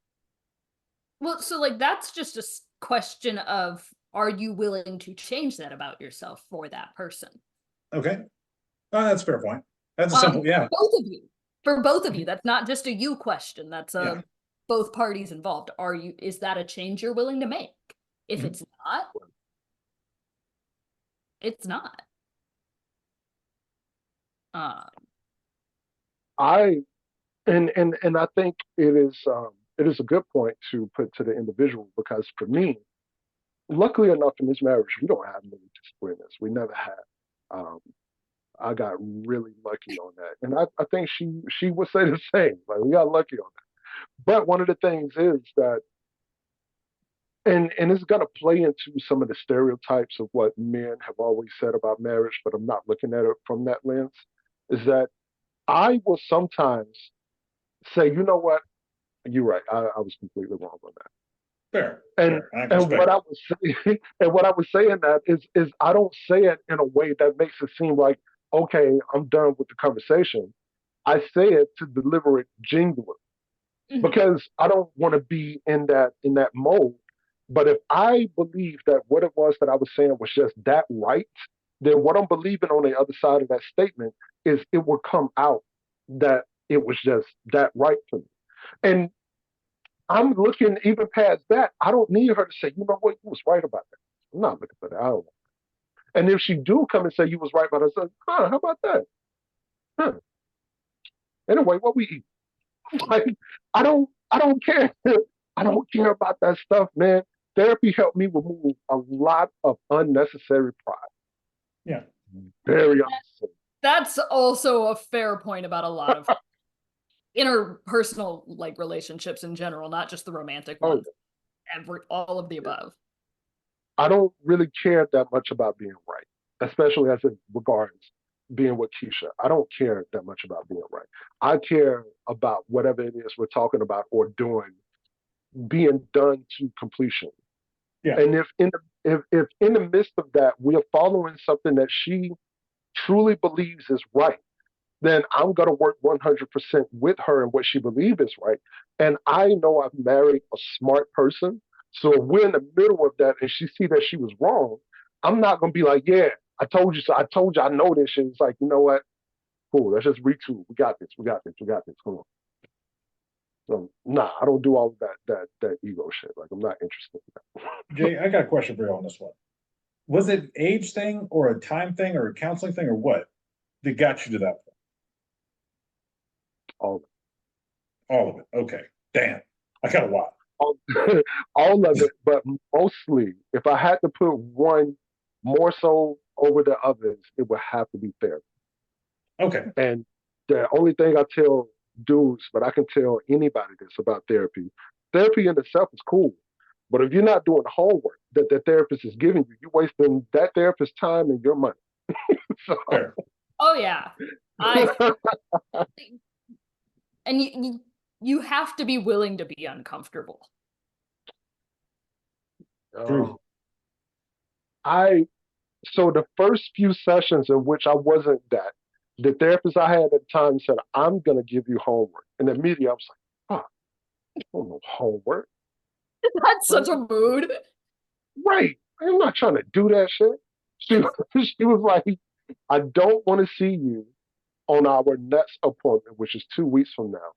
Well, so like that's just a question of, are you willing to change that about yourself for that person? Okay. That's a fair point. That's a simple, yeah. Both of you. For both of you. That's not just a you question. That's both parties involved. Is that a change you're willing to make? If it's not, it's not. I think it is a good point to put to the individual, because for me, luckily enough in this marriage, we don't have many disagreements. We never had. I got really lucky on that, and I think she would say the same. Like, we got lucky on that. But one of the things is that, and it's going to play into some of the stereotypes of what men have always said about marriage, but I'm not looking at it from that lens, is that I will sometimes say, you know what, you're right. I was completely wrong on that. Fair. And what I was saying, and what I was saying that is I don't say it in a way that makes it seem like, okay, I'm done with the conversation. I say it to deliver it genuinely, because I don't want to be in that mode. But if I believe that what it was that I was saying was just that right, then what I'm believing on the other side of that statement is it will come out that it was just that right for me. And I'm looking even past that. I don't need her to say, you know what, you was right about that. I'm not looking for that. I don't want that. And if she do come and say you was right about it, I say, how about that? Huh. Anyway, what we eat? Like, I don't care. I don't care about that stuff, man. Therapy helped me remove a lot of unnecessary pride. Yeah. Very unnecessary. That's also a fair point about a lot of interpersonal like relationships in general, not just the romantic ones. All of the above. I don't really care that much about being right, especially as it regards being with Keisha. I don't care that much about being right. I care about whatever it is we're talking about or doing being done to completion. Yeah. And if in the midst of that we're following something that she truly believes is right, then I'm going to work 100% with her in what she believes is right. And I know I've married a smart person. So if we're in the middle of that and she see that she was wrong, I'm not going to be like, yeah, I told you so. I told you I know this shit. It's like, you know what? Cool. Let's just retool. We got this. Come on. So, nah, I don't do all of that ego shit. Like, I'm not interested in that. Jay, I got a question for you on this one. Was it age thing or a time thing or a counseling thing or what that got you to that point? All All of it. Okay. Damn. I got a lot. all, all of it, but mostly, if I had to put one more so over the others, it would have to be therapy. Okay. And the only thing I tell dudes, but I can tell anybody this about therapy, therapy in itself is cool. But if you're not doing the homework that the therapist is giving you, you're wasting that therapist's time and your money. So, Fair. Oh yeah. I and you have to be willing to be uncomfortable. True. So the first few sessions in which I wasn't that, the therapist I had at the time said, I'm gonna give you homework. And immediately I was like, I don't know homework. That's such a mood. Right. I'm not trying to do that shit. She was like, I don't want to see you on our next appointment, which is 2 weeks from now.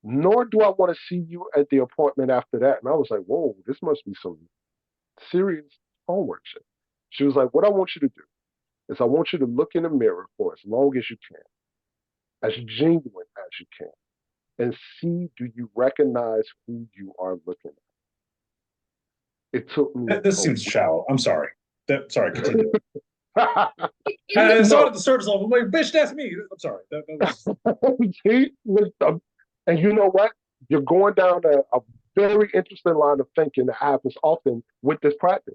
Nor do I want to see you at the appointment after that. And I was like, whoa, this must be some serious homework shit. She was like, what I want you to do is I want you to look in the mirror for as long as you can, as genuine as you can, and see, do you recognize who you are looking at? It took me. This seems shallow. I'm sorry. Sorry, continue. In Sorry at the surface level. Like, bitch, that's me. I'm sorry. That was... See, and you know what? You're going down a very interesting line of thinking that happens often with this practice.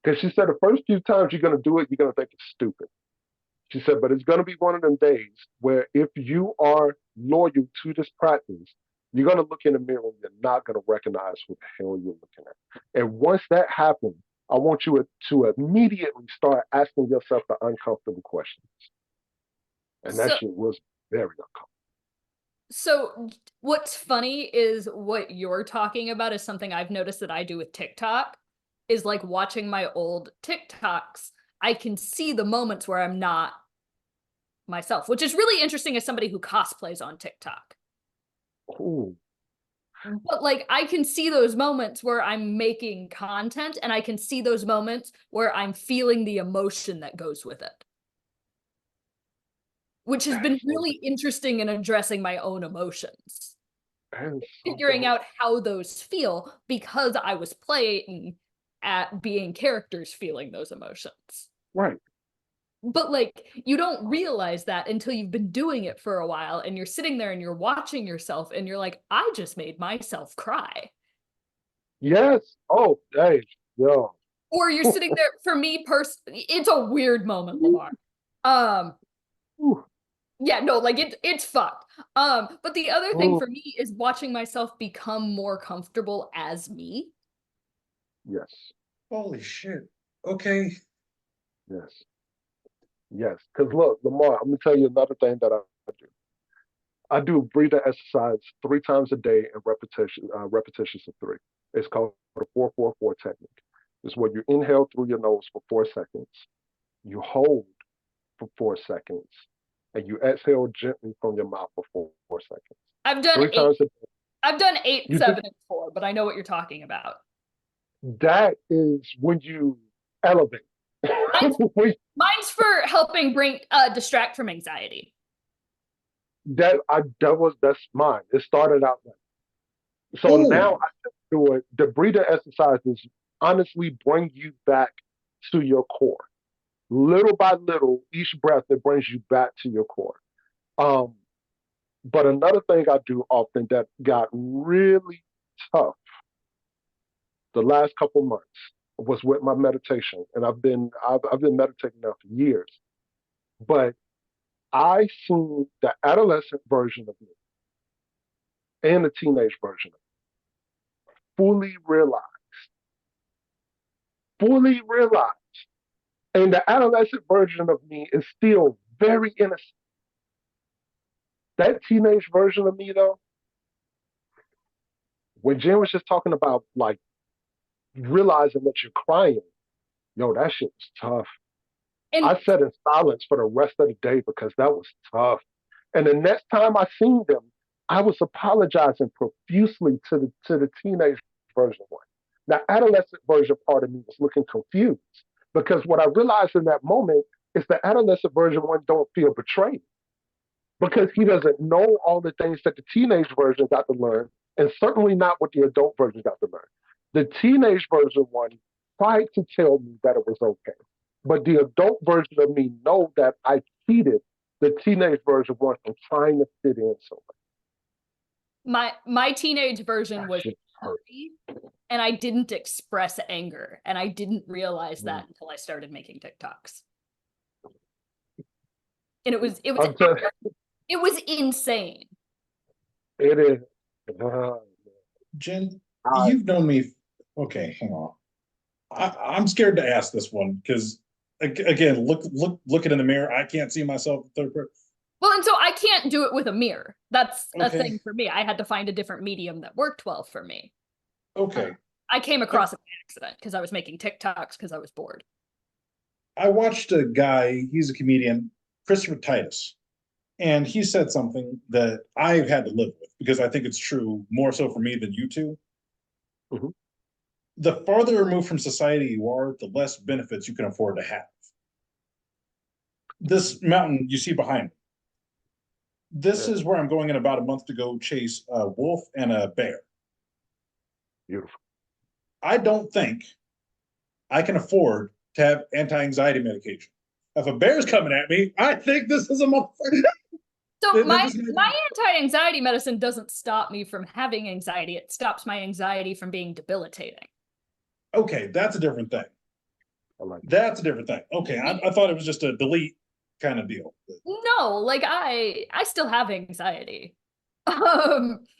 Because she said the first few times you're going to do it, you're going to think it's stupid. She said, but it's going to be one of them days where if you are loyal to this practice, you're going to look in the mirror and you're not going to recognize what the hell you're looking at. And once that happens, I want you to immediately start asking yourself the uncomfortable questions. And that shit was very uncomfortable. So what's funny is what you're talking about is something I've noticed that I do with TikTok, is like watching my old TikToks. I can see the moments where I'm not myself, which is really interesting as somebody who cosplays on TikTok. Ooh. But like I can see those moments where I'm making content, and I can see those moments where I'm feeling the emotion that goes with it, which has been really interesting in addressing my own emotions, figuring out how those feel, because I was playing at being characters feeling those emotions. Right. But like you don't realize that until you've been doing it for a while, and you're sitting there and you're watching yourself and you're like, I just made myself cry. Yes. Oh, hey, yo. Or you're sitting there, for me personally, it's a weird moment, Lamar. Yeah, no, like it's fucked. But the other thing for me is watching myself become more comfortable as me. Yes. Holy shit. Okay. Yes. Yes. Because look, Lamar, I'm gonna tell you another thing that I do. I do breathing exercise 3 times a day and repetitions of 3. It's called the 4-4-4 technique. It's where you inhale through your nose for 4 seconds, you hold for 4 seconds, and you exhale gently from your mouth for 4 seconds. I've done 3 times a day. I've done 8, 7, and 4, but I know what you're talking about. That is when you elevate. Mine's for helping bring distract from anxiety. That's mine. It started out like so. Now I just do it. The breathing exercises honestly bring you back to your core. Little by little, each breath it brings you back to your core. But another thing I do often that got really tough the last couple months was with my meditation, and I've been meditating now for years. But I seen the adolescent version of me and the teenage version of me fully realized. And the adolescent version of me is still very innocent. That teenage version of me, though, when Jen was just talking about like realizing that you're crying, yo, that shit was tough. And I sat in silence for the rest of the day because that was tough. And the next time I seen them, I was apologizing profusely to the teenage version one. The adolescent version part of me was looking confused because what I realized in that moment is the adolescent version one don't feel betrayed. because he doesn't know all the things that the teenage version got to learn, and certainly not what the adult version got to learn. The teenage version one tried to tell me that it was okay, but the adult version of me know that I cheated the teenage version one from trying to fit in somewhere. My teenage version That was shit hurt. angry, and I didn't express anger, and I didn't realize Mm. that until I started making TikToks. And it was I'm telling it was insane. it is. Jen, I- you've known me. Okay, hang on. I'm scared to ask this one because again, looking in the mirror, I can't see myself in third person. Well, and so I can't do it with a mirror. That's a Okay. thing for me. I had to find a different medium that worked well for me. Okay. I came across it by accident because I was making TikToks because I was bored. I watched a guy, he's a comedian, Christopher Titus, and he said something that I've had to live with because I think it's true more so for me than you two. Mhm. The farther removed from society you are, the less benefits you can afford to have. This mountain you see behind me, this is where I'm going in about a month to go chase a wolf and a bear. Beautiful. I don't think I can afford to have anti-anxiety medication. If a bear's coming at me, I think this is a motherfucker. So my anti-anxiety medicine doesn't stop me from having anxiety. It stops my anxiety from being debilitating. Okay, that's a different thing. I like that. That's a different thing. Okay, I thought it was just a delete kind of deal. No, like I still have anxiety.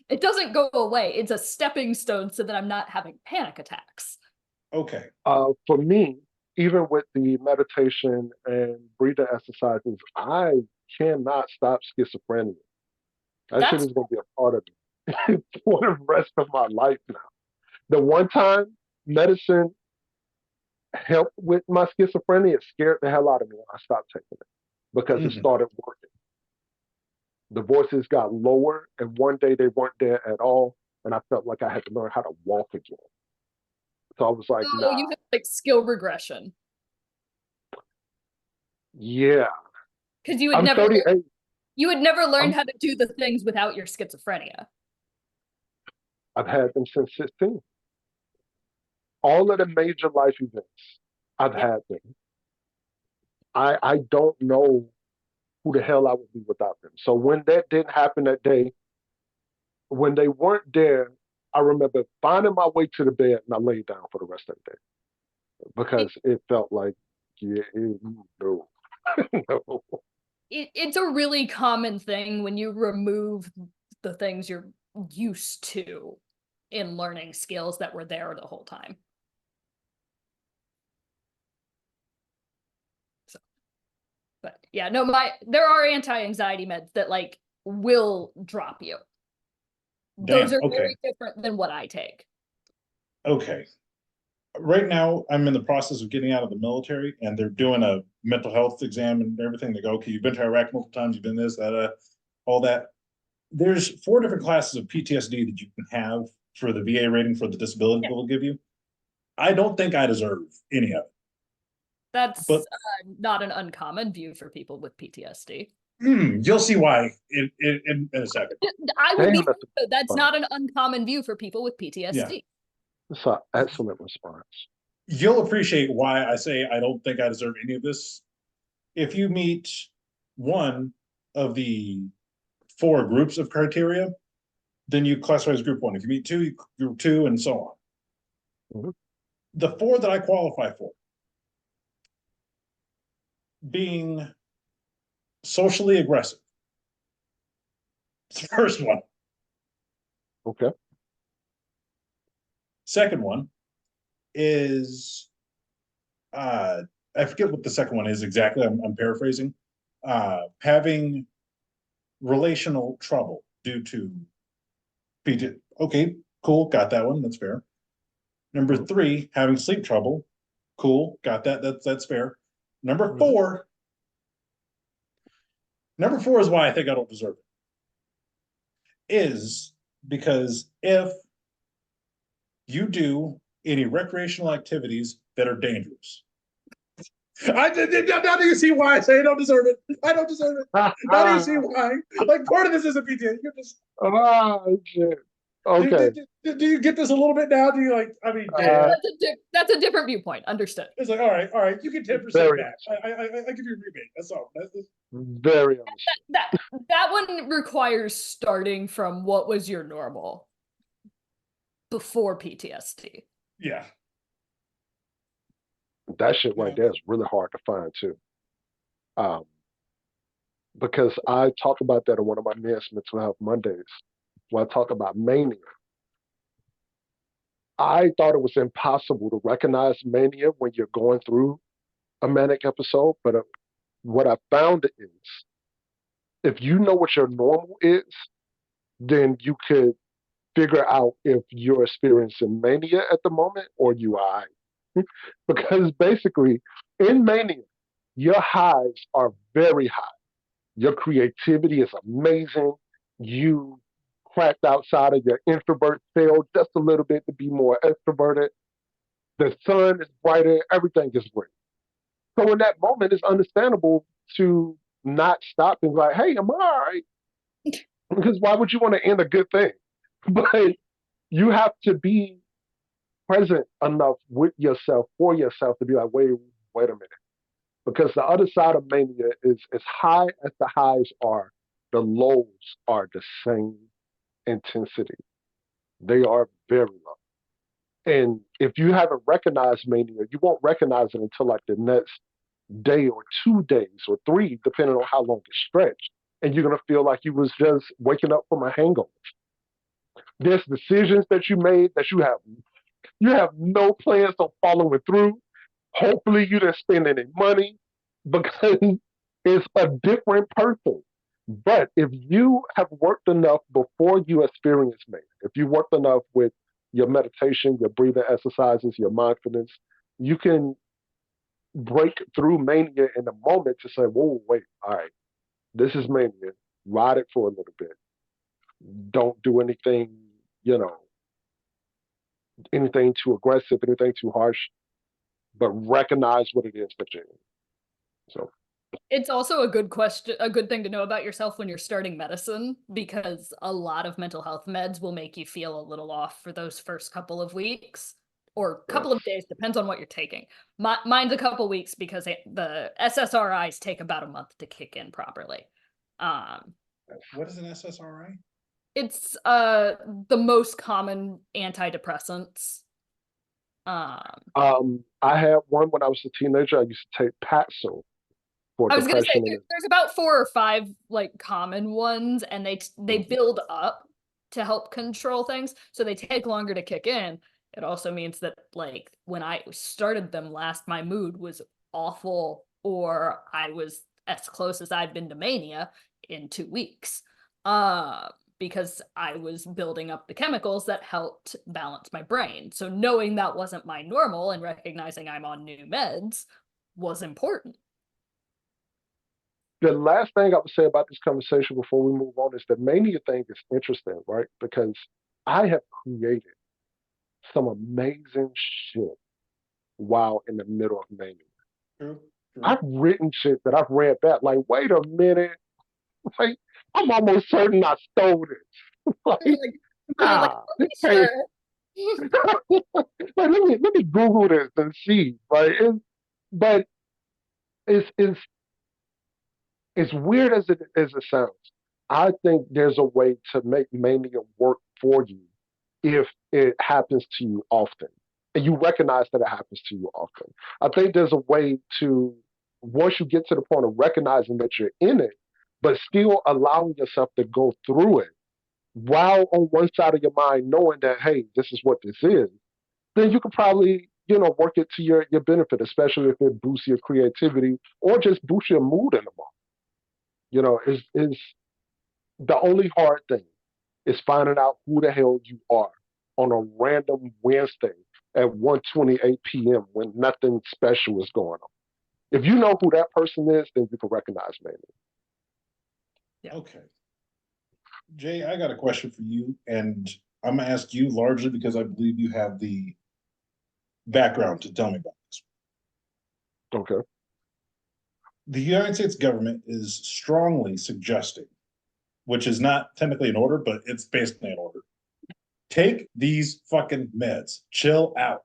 It doesn't go away. It's a stepping stone so that I'm not having panic attacks. Okay. For me, even with the meditation and breathing exercises, I cannot stop schizophrenia. That shit That's is going to be a part of me for the rest of my life now. The one time medicine helped with my schizophrenia, it scared the hell out of me when I stopped taking it because it Mhm. started working. The voices got lower, and one day they weren't there at all, and I felt like I had to learn how to walk again. So I was like, so nah, you have like skill regression yeah. because you had I'm never 38. learned I'm, how to do the things without your schizophrenia. I've had them since 16. All of the major life events, I've Yep. had them. I don't know who the hell I would be without them. So when that didn't happen that day, when they weren't there, I remember finding my way to the bed and I laid down for the rest of the day because it felt like, yeah, no, no. It's a really common thing when you remove the things you're used to in learning skills that were there the whole time. So, but yeah, no, there are anti-anxiety meds that like will drop you. Those Damn, are okay. very different than what I take. Okay. Right now, I'm in the process of getting out of the military, and they're doing a mental health exam and everything. They go, okay, you've been to Iraq multiple times, you've been this, that, all that. There's 4 different classes of PTSD that you can have for the VA rating for the disability they'll give you. I don't think I deserve any of it. That's But not an uncommon view for people with PTSD. you'll see why in a second. I would be. Damn, That's not an uncommon view for people with PTSD. Yeah. It's an excellent response. You'll appreciate why I say I don't think I deserve any of this. If you meet one of the 4 groups of criteria, then you classify as group 1. If you meet 2, you group 2, and so on. Mhm. The 4 that I qualify for, being socially aggressive. It's the first one. Okay. Second one is I forget what the second one is exactly. I'm paraphrasing. Having relational trouble due to PTSD. Okay, cool, got that one. That's fair. Number 3, having sleep trouble. Cool, got that. That's fair. Number 4. Number 4 is why I think I don't deserve it. Is because if you do any recreational activities that are dangerous, Now do you see why I say I don't deserve it? I don't deserve it. Now do you see why? Like, part of this is a PTA. You're just. Oh, shit. Okay. Do you get this a little bit now? Do you like? I mean, That's a different viewpoint. Understood. it's like, all right. You get 10% back. I give you a rebate. That's all. Very That one requires starting from what was your normal before PTSD. Yeah. That shit right there is really hard to find too. Because I talk about that in one of my men's mental health Mondays, where I talk about mania. I thought it was impossible to recognize mania when you're going through a manic episode, but what I found is if you know what your normal is, then you could figure out if you're experiencing mania at the moment or you are. Because basically, in mania, your highs are very high. Your creativity is amazing. You cracked outside of your introvert cell just a little bit to be more extroverted. The sun is brighter. Everything is great. So in that moment, it's understandable to not stop and be like, hey, am I all right? Because why would you want to end a good thing? But you have to be present enough with yourself, for yourself, to be like, wait a minute. Because the other side of mania is as high as the highs are, the lows are the same intensity. They are very low. And if you haven't recognized mania, you won't recognize it until like the next day or 2 days or 3, depending on how long it's stretched. And you're going to feel like you was just waking up from a hangover. There's decisions that you made that you have no plans on following through. Hopefully you didn't spend any money because it's a different person. But if you have worked enough before you experience mania, if you worked enough with your meditation, your breathing exercises, your mindfulness, you can break through mania in a moment to say, whoa, wait, all right, this is mania. Ride it for a little bit. Don't do anything, anything too aggressive, anything too harsh, but recognize what it is that you're in. So it's also a good thing to know about yourself when you're starting medicine, because a lot of mental health meds will make you feel a little off for those first couple of weeks or couple of days, depends on what you're taking. Mine's a couple weeks because the SSRIs take about a month to kick in properly. What is an SSRI? It's the most common antidepressants. I had one when I was a teenager. I used to take Paxil for I was going to say depression. there's about 4 or 5 like common ones, and they build up to help control things, so they take longer to kick in. It also means that like when I started them last, my mood was awful, or I was as close as I've been to mania in 2 weeks. Because I was building up the chemicals that helped balance my brain. So knowing that wasn't my normal and recognizing I'm on new meds was important. The last thing I would say about this conversation before we move on is the mania thing is interesting, right? Because I have created some amazing shit while in the middle of mania. True. I've written shit that I've read back, like, wait a minute, like, I'm almost certain I stole this. Let me Google this and see, right? But it's weird as it sounds. I think there's a way to make mania work for you if it happens to you often, and you recognize that it happens to you often. I think there's a way to, once you get to the point of recognizing that you're in it, but still allowing yourself to go through it while on one side of your mind knowing that, hey, this is what this is, then you can probably, work it to your benefit, especially if it boosts your creativity or just boosts your mood in the moment. Is the only hard thing is finding out who the hell you are on a random Wednesday at 1:28 p.m. when nothing special is going on. If you know who that person is, then you can recognize maybe. Yeah. Okay. Jay, I got a question for you, and I'm going to ask you largely because I believe you have the background to tell me about this. Okay. the United States government is strongly suggesting, which is not technically an order, but it's basically an order. Take these fucking meds. Chill out.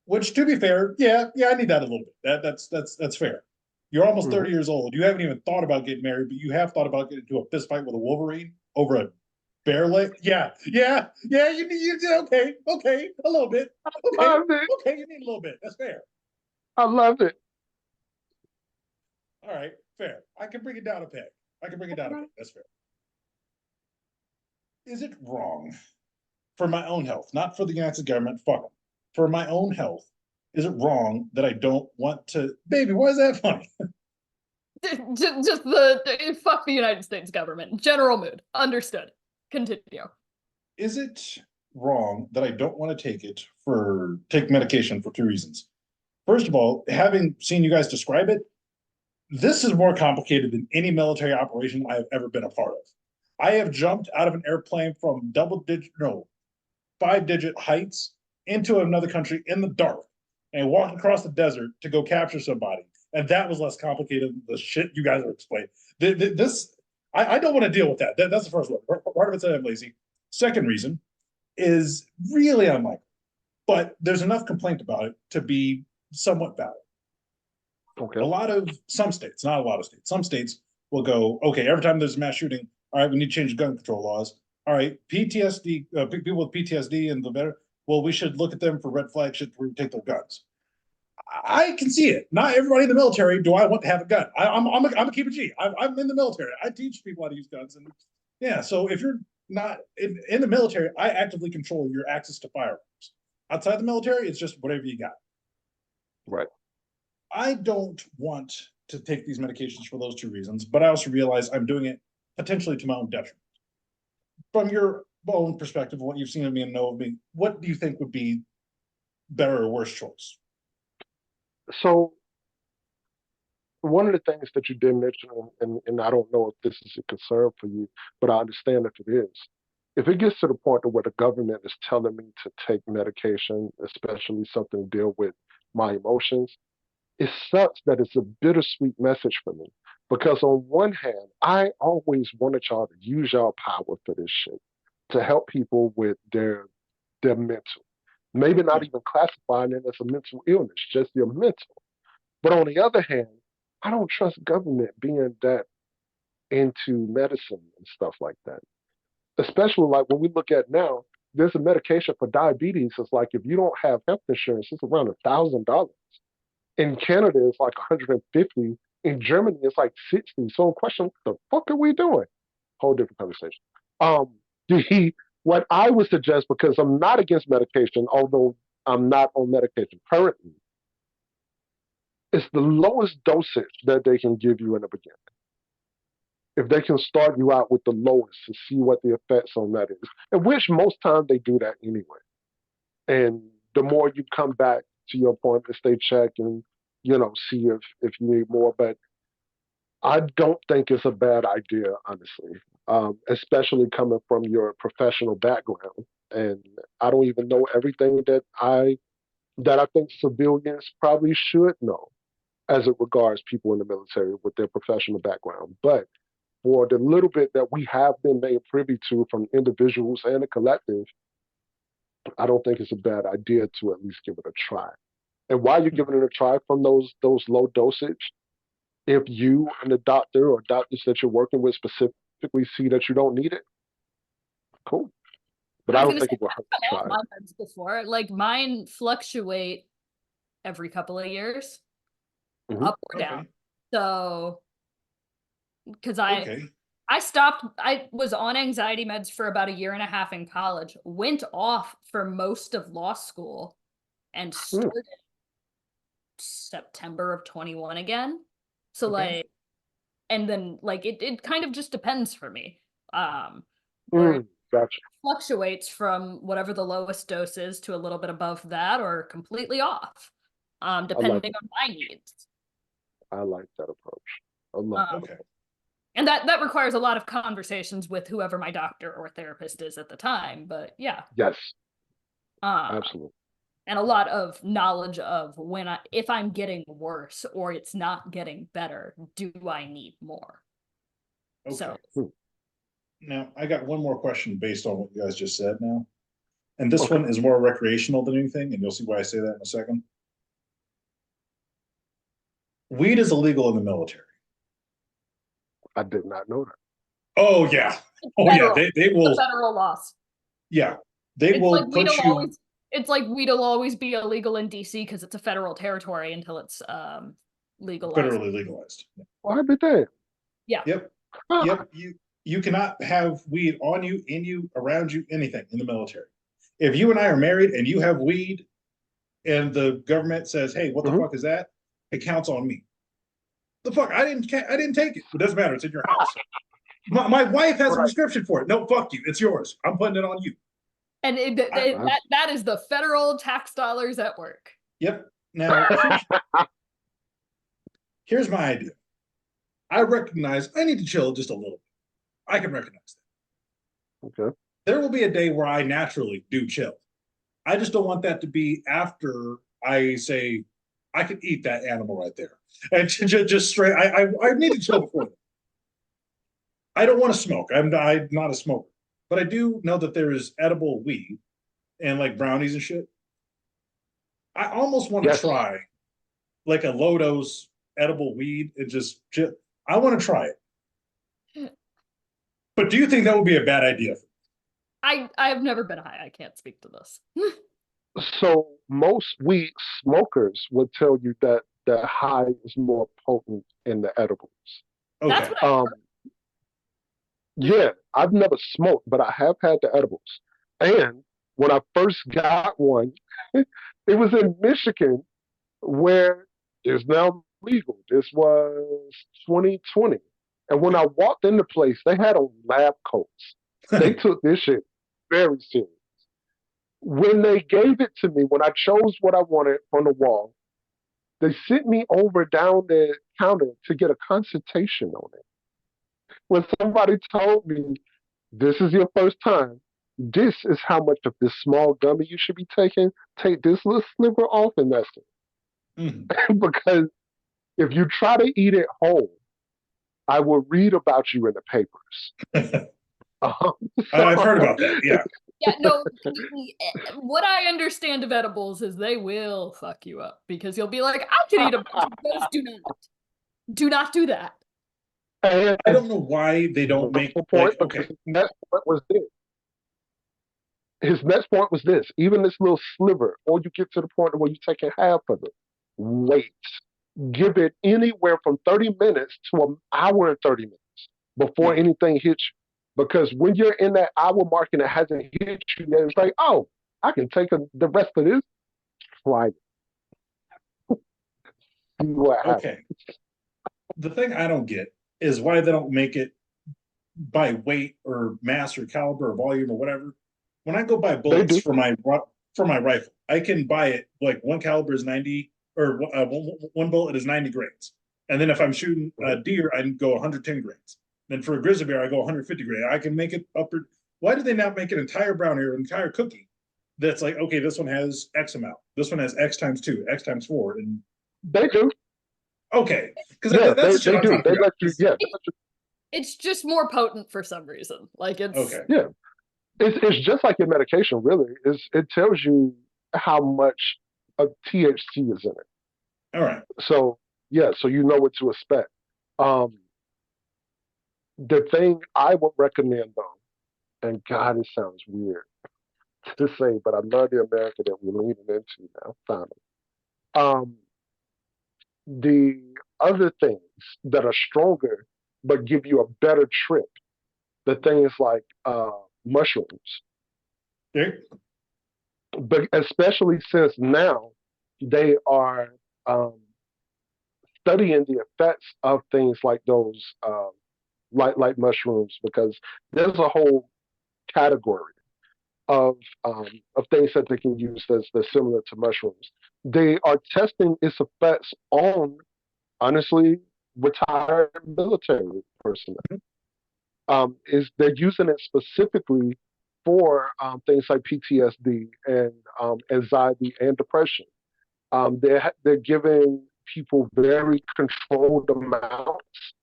Which, to be fair, yeah, I need that a little bit. That's fair. You're almost 30 years old. You haven't even thought about getting married, but you have thought about getting into a fist fight with a Wolverine over a bear leg. Yeah. You did okay, a little bit. Okay, you need a little bit. That's fair. I love it. All right, fair. I can bring it down a peg. That's fair. Is it wrong for my own health, not for the United States government? Fuck them. For my own health, is it wrong that I don't want to? Baby, why is that funny? Just the fuck the United States government. General mood. Understood. Continue. Is it wrong that I don't want to take medication for two reasons? First of all, having seen you guys describe it, this is more complicated than any military operation I have ever been a part of. I have jumped out of an airplane from 5-digit heights into another country in the dark and walked across the desert to go capture somebody. And that was less complicated than the shit you guys are explaining. I don't want to deal with that. That's the first one. Part of it's that I'm lazy. Second reason is really unlikely, but there's enough complaint about it to be somewhat valid. Okay. Some states, not a lot of states, some states will go, okay, every time there's a mass shooting, all right, we need to change gun control laws. All right, PTSD, people with PTSD and the better, well, we should look at them for red flag shit to take their guns. I can see it. Not everybody in the military do I want to have a gun. I'm a keep a G. I'm in the military. I teach people how to use guns. And yeah, so if you're not in the military, I actively control your access to firearms. Outside the military, it's just whatever you got. Right. I don't want to take these medications for those two reasons, but I also realize I'm doing it potentially to my own detriment. From your own perspective, what you've seen of me and know of me, what do you think would be better or worse choice? So one of the things that you did mention, and I don't know if this is a concern for you, but I understand if it is. If it gets to the point where the government is telling me to take medication, especially something to deal with my emotions, it sucks that it's a bittersweet message for me. Because on one hand, I always wanted y'all to use y'all power for this shit to help people with their mental. Maybe not even classifying it as a mental illness, just your mental. But on the other hand, I don't trust government being that into medicine and stuff like that. Especially like when we look at now, there's a medication for diabetes. It's like if you don't have health insurance, it's around $1,000. In Canada, it's like 150. In Germany, it's like 60. So, question: what the fuck are we doing? Whole different conversation. What I would suggest, because I'm not against medication, although I'm not on medication currently, is the lowest dosage that they can give you in the beginning. If they can start you out with the lowest to see what the effects on that is, and which most times they do that anyway. And the more you come back to your appointments, they check and see if you need more. But I don't think it's a bad idea, honestly, especially coming from your professional background. And I don't even know everything that I think civilians probably should know as it regards people in the military with their professional background. But for the little bit that we have been made privy to from individuals and the collective, I don't think it's a bad idea to at least give it a try. And while you're giving it a try from those low dosage, if you and the doctor or doctors that you're working with specifically see that you don't need it, cool. But I don't think it will hurt to try. My meds before, like mine fluctuate every couple of years, up or down. So, because I stopped, I was on anxiety meds for about 1.5 years in college, went off for most of law school, and started September of 21 again. So like, and then like it kind of just depends for me. Where Gotcha. Fluctuates from whatever the lowest dose is to a little bit above that or completely off, depending on my needs. I like that approach. Okay. And that requires a lot of conversations with whoever my doctor or therapist is at the time. But yeah. Yes. Absolutely. and a lot of knowledge of if I'm getting worse or it's not getting better, do I need more? Okay. So now I got one more question based on what you guys just said now. And this Okay. one is more recreational than anything, and you'll see why I say that in a second. Weed is illegal in the military. I did not know that. Oh yeah. Oh federal. yeah. They will. The federal laws. Yeah. They It's will like put weed'll you. always. It's like weed'll always be illegal in DC because it's a federal territory until it's legalized. Federally legalized. Why be that? Yeah. Yep. Yep. You cannot have weed on you, in you, around you, anything in the military. If you and I are married and you have weed, and the government says, "Hey, what the fuck is that?" It counts on me. The fuck? I didn't take it. It doesn't matter. It's in your house. My wife has a prescription for it. No, fuck you. It's yours. I'm putting it on you. And that is the federal tax dollars at work. Yep. Now, here's my idea. I recognize I need to chill just a little bit. I can recognize that. Okay. There will be a day where I naturally do chill. I just don't want that to be after I say I could eat that animal right there. And just straight, I need to chill before that. I don't want to smoke. I'm not a smoker. But I do know that there is edible weed and like brownies and shit. I almost want to try like a low dose edible weed and just chill. I want to try it. But do you think that would be a bad idea? I have never been high. I can't speak to this. So most weed smokers would tell you that the high is more potent in the edibles. Okay. That's what I heard. Yeah, I've never smoked, but I have had the edibles. And when I first got one, it was in Michigan where it's now legal. This was 2020. And when I walked in the place, they had on lab coats. They took this shit very serious. When they gave it to me, when I chose what I wanted on the wall, they sent me over down the counter to get a consultation on it. When somebody told me, this is your first time, this is how much of this small gummy you should be taking, take this little sliver off and that's it. Because if you try to eat it whole, I will read about you in the papers. I've heard about that, yeah. Yeah, no, what I understand of edibles is they will fuck you up because you'll be like, I can eat a bunch of those. Do not do that. And I don't know why they don't make point, okay. His next point was this. His next point was this. Even this little sliver, or you get to the point where you're taking half of it, wait. Give it anywhere from 30 minutes to an hour and 30 minutes before anything hits you. Because when you're in that hour mark and it hasn't hit you yet, it's like, oh, I can take the rest of this. Try it. See what happens. Okay. The thing I don't get is why they don't make it by weight or mass or caliber or volume or whatever. When I go buy bullets for my rifle, I can buy it like one caliber is 90 or one bullet is 90 grains. And then if I'm shooting a deer, I can go 110 grains. Then for a grizzly bear, I go 150 grains. I can make it upward. Why do they not make an entire brownie or an entire cookie that's like, okay, this one has X amount. This one has X times 2, X times 4. And they do. Okay. Because they do. They let you, It's just more potent for some reason. Like it's okay. Yeah. It's just like your medication, really. It tells you how much of THC is in it. All right. So so you know what to expect. The thing I would recommend though, and God, it sounds weird to say, but I love the America that we're leaning into now, finally. The other things that are stronger but give you a better trip, the things like mushrooms. Okay. But especially since now they are studying the effects of things like those, like mushrooms, because there's a whole category of things that they can use that's similar to mushrooms. They are testing its effects on, honestly, retired military personnel. They're using it specifically for things like PTSD and anxiety and depression. They're giving people very controlled amounts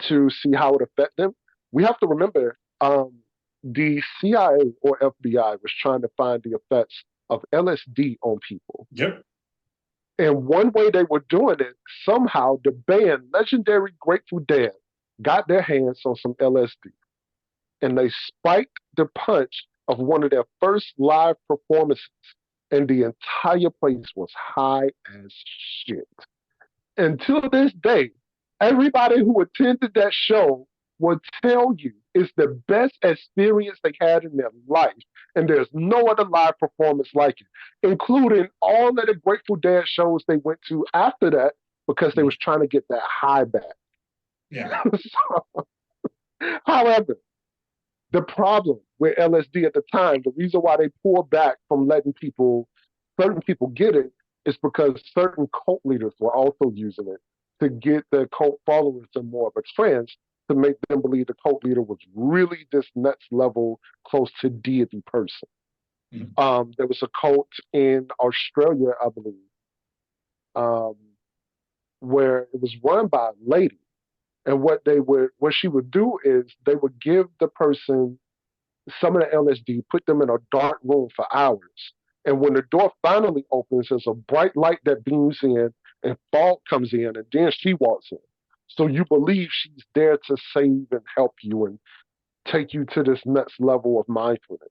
to see how it affects them. We have to remember the CIA or FBI was trying to find the effects of LSD on people. Yep. And one way they were doing it, somehow the band, legendary Grateful Dead, got their hands on some LSD. And they spiked the punch of one of their first live performances. And the entire place was high as shit. Until this day, everybody who attended that show will tell you it's the best experience they had in their life. And there's no other live performance like it, including all of the Grateful Dead shows they went to after that because they was trying to get that high back. Yeah. However, the problem with LSD at the time, the reason why they pulled back from letting certain people get it, is because certain cult leaders were also using it to get their cult followers in more of a trance to make them believe the cult leader was really this next level, close to deity person. Mm-hmm. There was a cult in Australia, I believe, where it was run by a lady. And what she would do is they would give the person some of the LSD, put them in a dark room for hours. And when the door finally opens, there's a bright light that beams in and fog comes in, and then she walks in. So you believe she's there to save and help you and take you to this next level of mindfulness.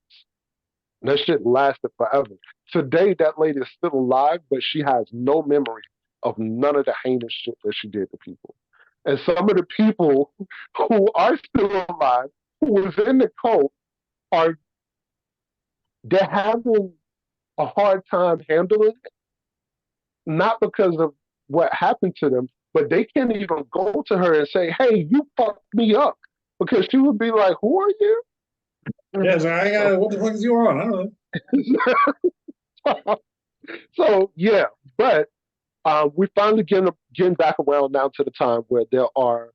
And that shit lasted forever. Today, that lady is still alive, but she has no memory of none of the heinous shit that she did to people. And some of the people who are still alive, who was in the cult, they're having a hard time handling it, not because of what happened to them, but they can't even go to her and say, "Hey, you fucked me up," because she would be like, "Who are you?" Yeah, so what the fuck is you on? I don't know. So yeah, but we finally getting back around now to the time where there are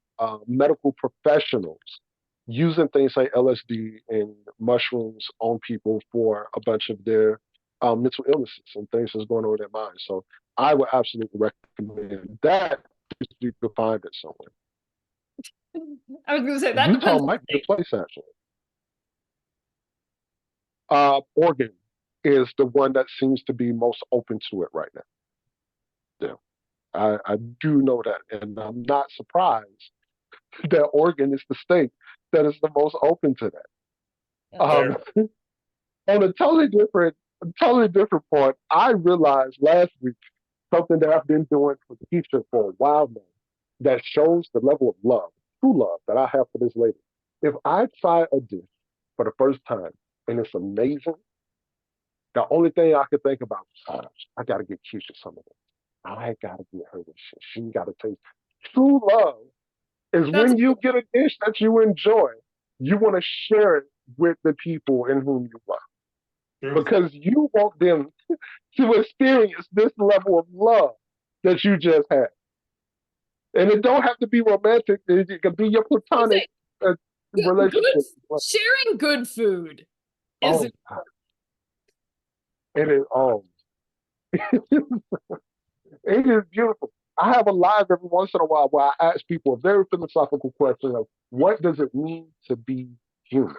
medical professionals using things like LSD and mushrooms on people for a bunch of their mental illnesses and things that's going on in their minds. So I would absolutely recommend that if you could find it somewhere. I was going to say that Utah depends. might be the place actually. Oregon is the one that seems to be most open to it right now. Yeah, I do know that, and I'm not surprised that Oregon is the state that is the most open to that. On a totally different point, I realized last week something that I've been doing for the teacher for a while now that shows the level of love, true love that I have for this lady. If I try a dish for the first time and it's amazing, the only thing I could think about is, I got to get Keisha some of it. I got to get her this shit. She got to taste. True love is when you get a dish that you enjoy, you want to share it with the people in whom you love. Because you want them to experience this level of love that you just had. And it don't have to be romantic. It can be your platonic relationship. Sharing good food is it is it is beautiful. I have a live every once in a while where I ask people a very philosophical question of what does it mean to be human?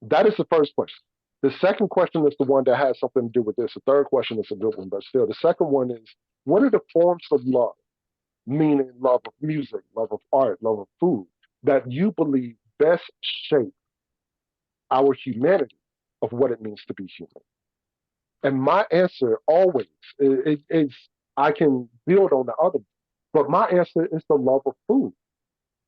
That is the first question. The second question is the one that has something to do with this. The third question is a good one, but still, the second one is, what are the forms of love, meaning love of music, love of art, love of food, that you believe best shape our humanity of what it means to be human? And my answer always is, I can build on the other, but my answer is the love of food.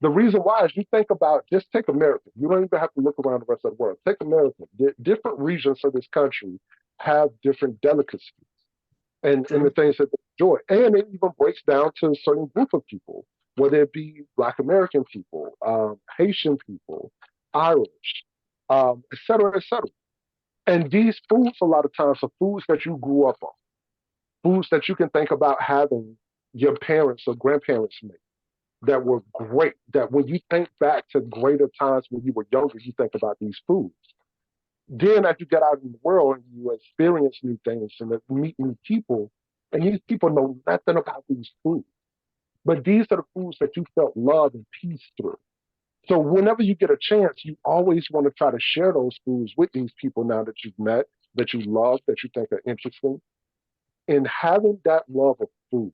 The reason why is you think about, just take America. You don't even have to look around the rest of the world. Take America. Different regions of this country have different delicacies and the things that they enjoy. And it even breaks down to a certain group of people, whether it be Black American people, Haitian people, Irish, et cetera, et cetera. And these foods, a lot of times, are foods that you grew up on, foods that you can think about having your parents or grandparents make. that were great. That when you think back to greater times when you were younger, you think about these foods. Then as you get out in the world and you experience new things and meet new people, and these people know nothing about these foods. But these are the foods that you felt love and peace through. So whenever you get a chance, you always want to try to share those foods with these people now that you've met, that you love, that you think are interesting. And having that love of food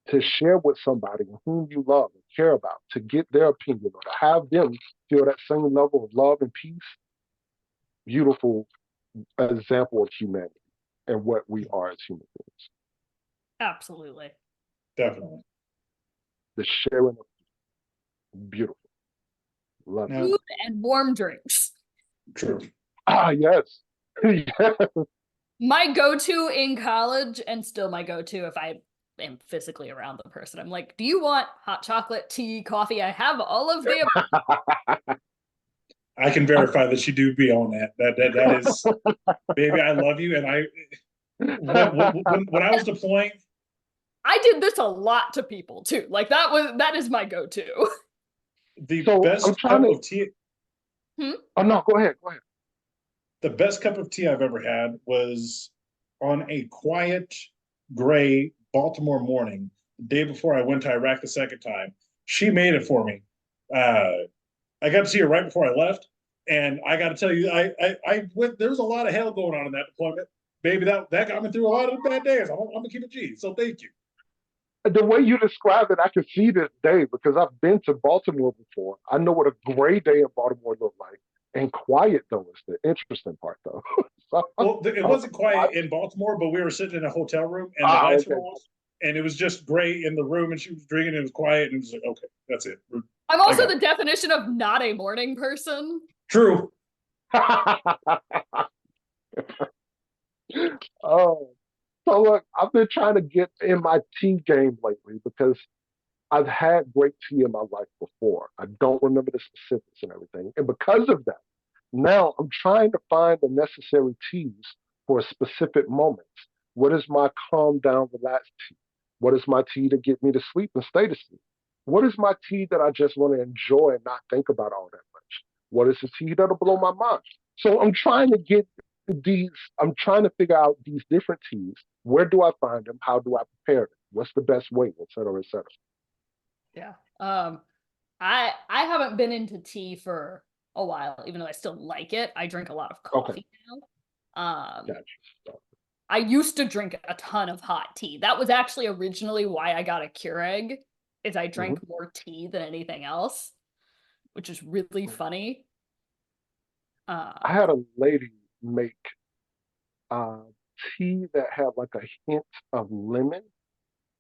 to share with somebody whom you love and care about, to get their opinion or to have them feel that same level of love and peace, beautiful example of humanity and what we are as human beings. Absolutely. Definitely. The sharing of beautiful. Love Now- it. Food and warm drinks. True. Ah, yes. Yes. My go-to in college, and still my go-to if I am physically around the person. I'm like, do you want hot chocolate, tea, coffee? I have all of the I can verify that you do be on that. That is, baby, I love you. And when I was deploying, I did this a lot to people too. Like that is my go-to. the So, best I'm trying cup to- of tea, Oh, no, go ahead. Go ahead. the best cup of tea I've ever had was on a quiet, gray Baltimore morning, the day before I went to Iraq the second time. She made it for me. I got to see her right before I left, and I got to tell you, I went. There was a lot of hell going on in that deployment, baby. That got me through a lot of bad days. I'm gonna keep it G. So thank you. The way you describe it, I can see this day because I've been to Baltimore before. I know what a gray day in Baltimore looked like. And quiet, though, is the interesting part, though. So, Well, it wasn't quiet in Baltimore, but we were sitting in a hotel room, and the Ah, lights okay. were off, and it was just gray in the room, and she was drinking, and it was quiet, and it was like, okay, that's it. I'm also Okay. the definition of not a morning person. True. Oh, so look, I've been trying to get in my tea game lately because I've had great tea in my life before. I don't remember the specifics and everything. And because of that, now I'm trying to find the necessary teas for specific moments. What is my calm down, relaxed tea? What is my tea to get me to sleep and stay to sleep? What is my tea that I just want to enjoy and not think about all that much? What is the tea that'll blow my mind? So I'm trying to get I'm trying to figure out these different teas. Where do I find them? How do I prepare them? What's the best way, et cetera, et cetera. Yeah. I haven't been into tea for a while, even though I still like it. I drink a lot of coffee now. Gotcha. I used to drink a ton of hot tea. That was actually originally why I got a Keurig, is I drank more tea than anything else, which is really funny. I had a lady make tea that had like a hint of lemon.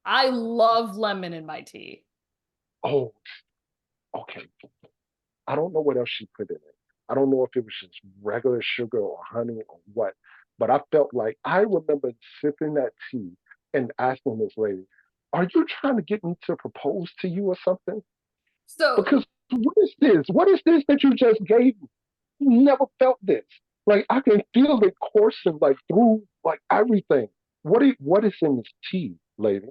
I love lemon in my tea. Oh, okay. I don't know what else she put in it. I don't know if it was just regular sugar or honey or what, but I felt like I remember sipping that tea and asking this lady, "Are you trying to get me to propose to you or something? So Because what is this? What is this that you just gave me? You never felt this. Like I can feel it coursing like through like everything. What is in this tea, lady?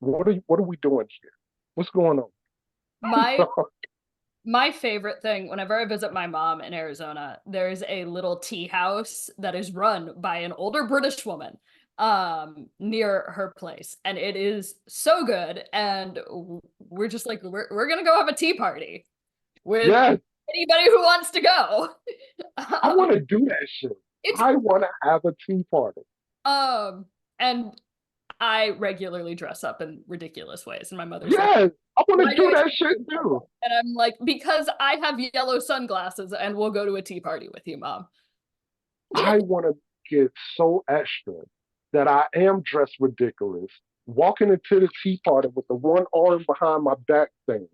What are we doing here? What's going on?" my favorite thing, whenever I visit my mom in Arizona, there's a little tea house that is run by an older British woman near her place, and it is so good, and we're just like we're gonna go have a tea party with Yes, anybody who wants to go. I want to do that shit. I want to have a tea party. And I regularly dress up in ridiculous ways, and my mother's Yes, I want "Why to do do I that take shit too. and I'm like, because I have yellow sunglasses and we'll go to a tea party with you, Mom. I want to get so extra that I am dressed ridiculous, walking into the tea party with the one arm behind my back thing.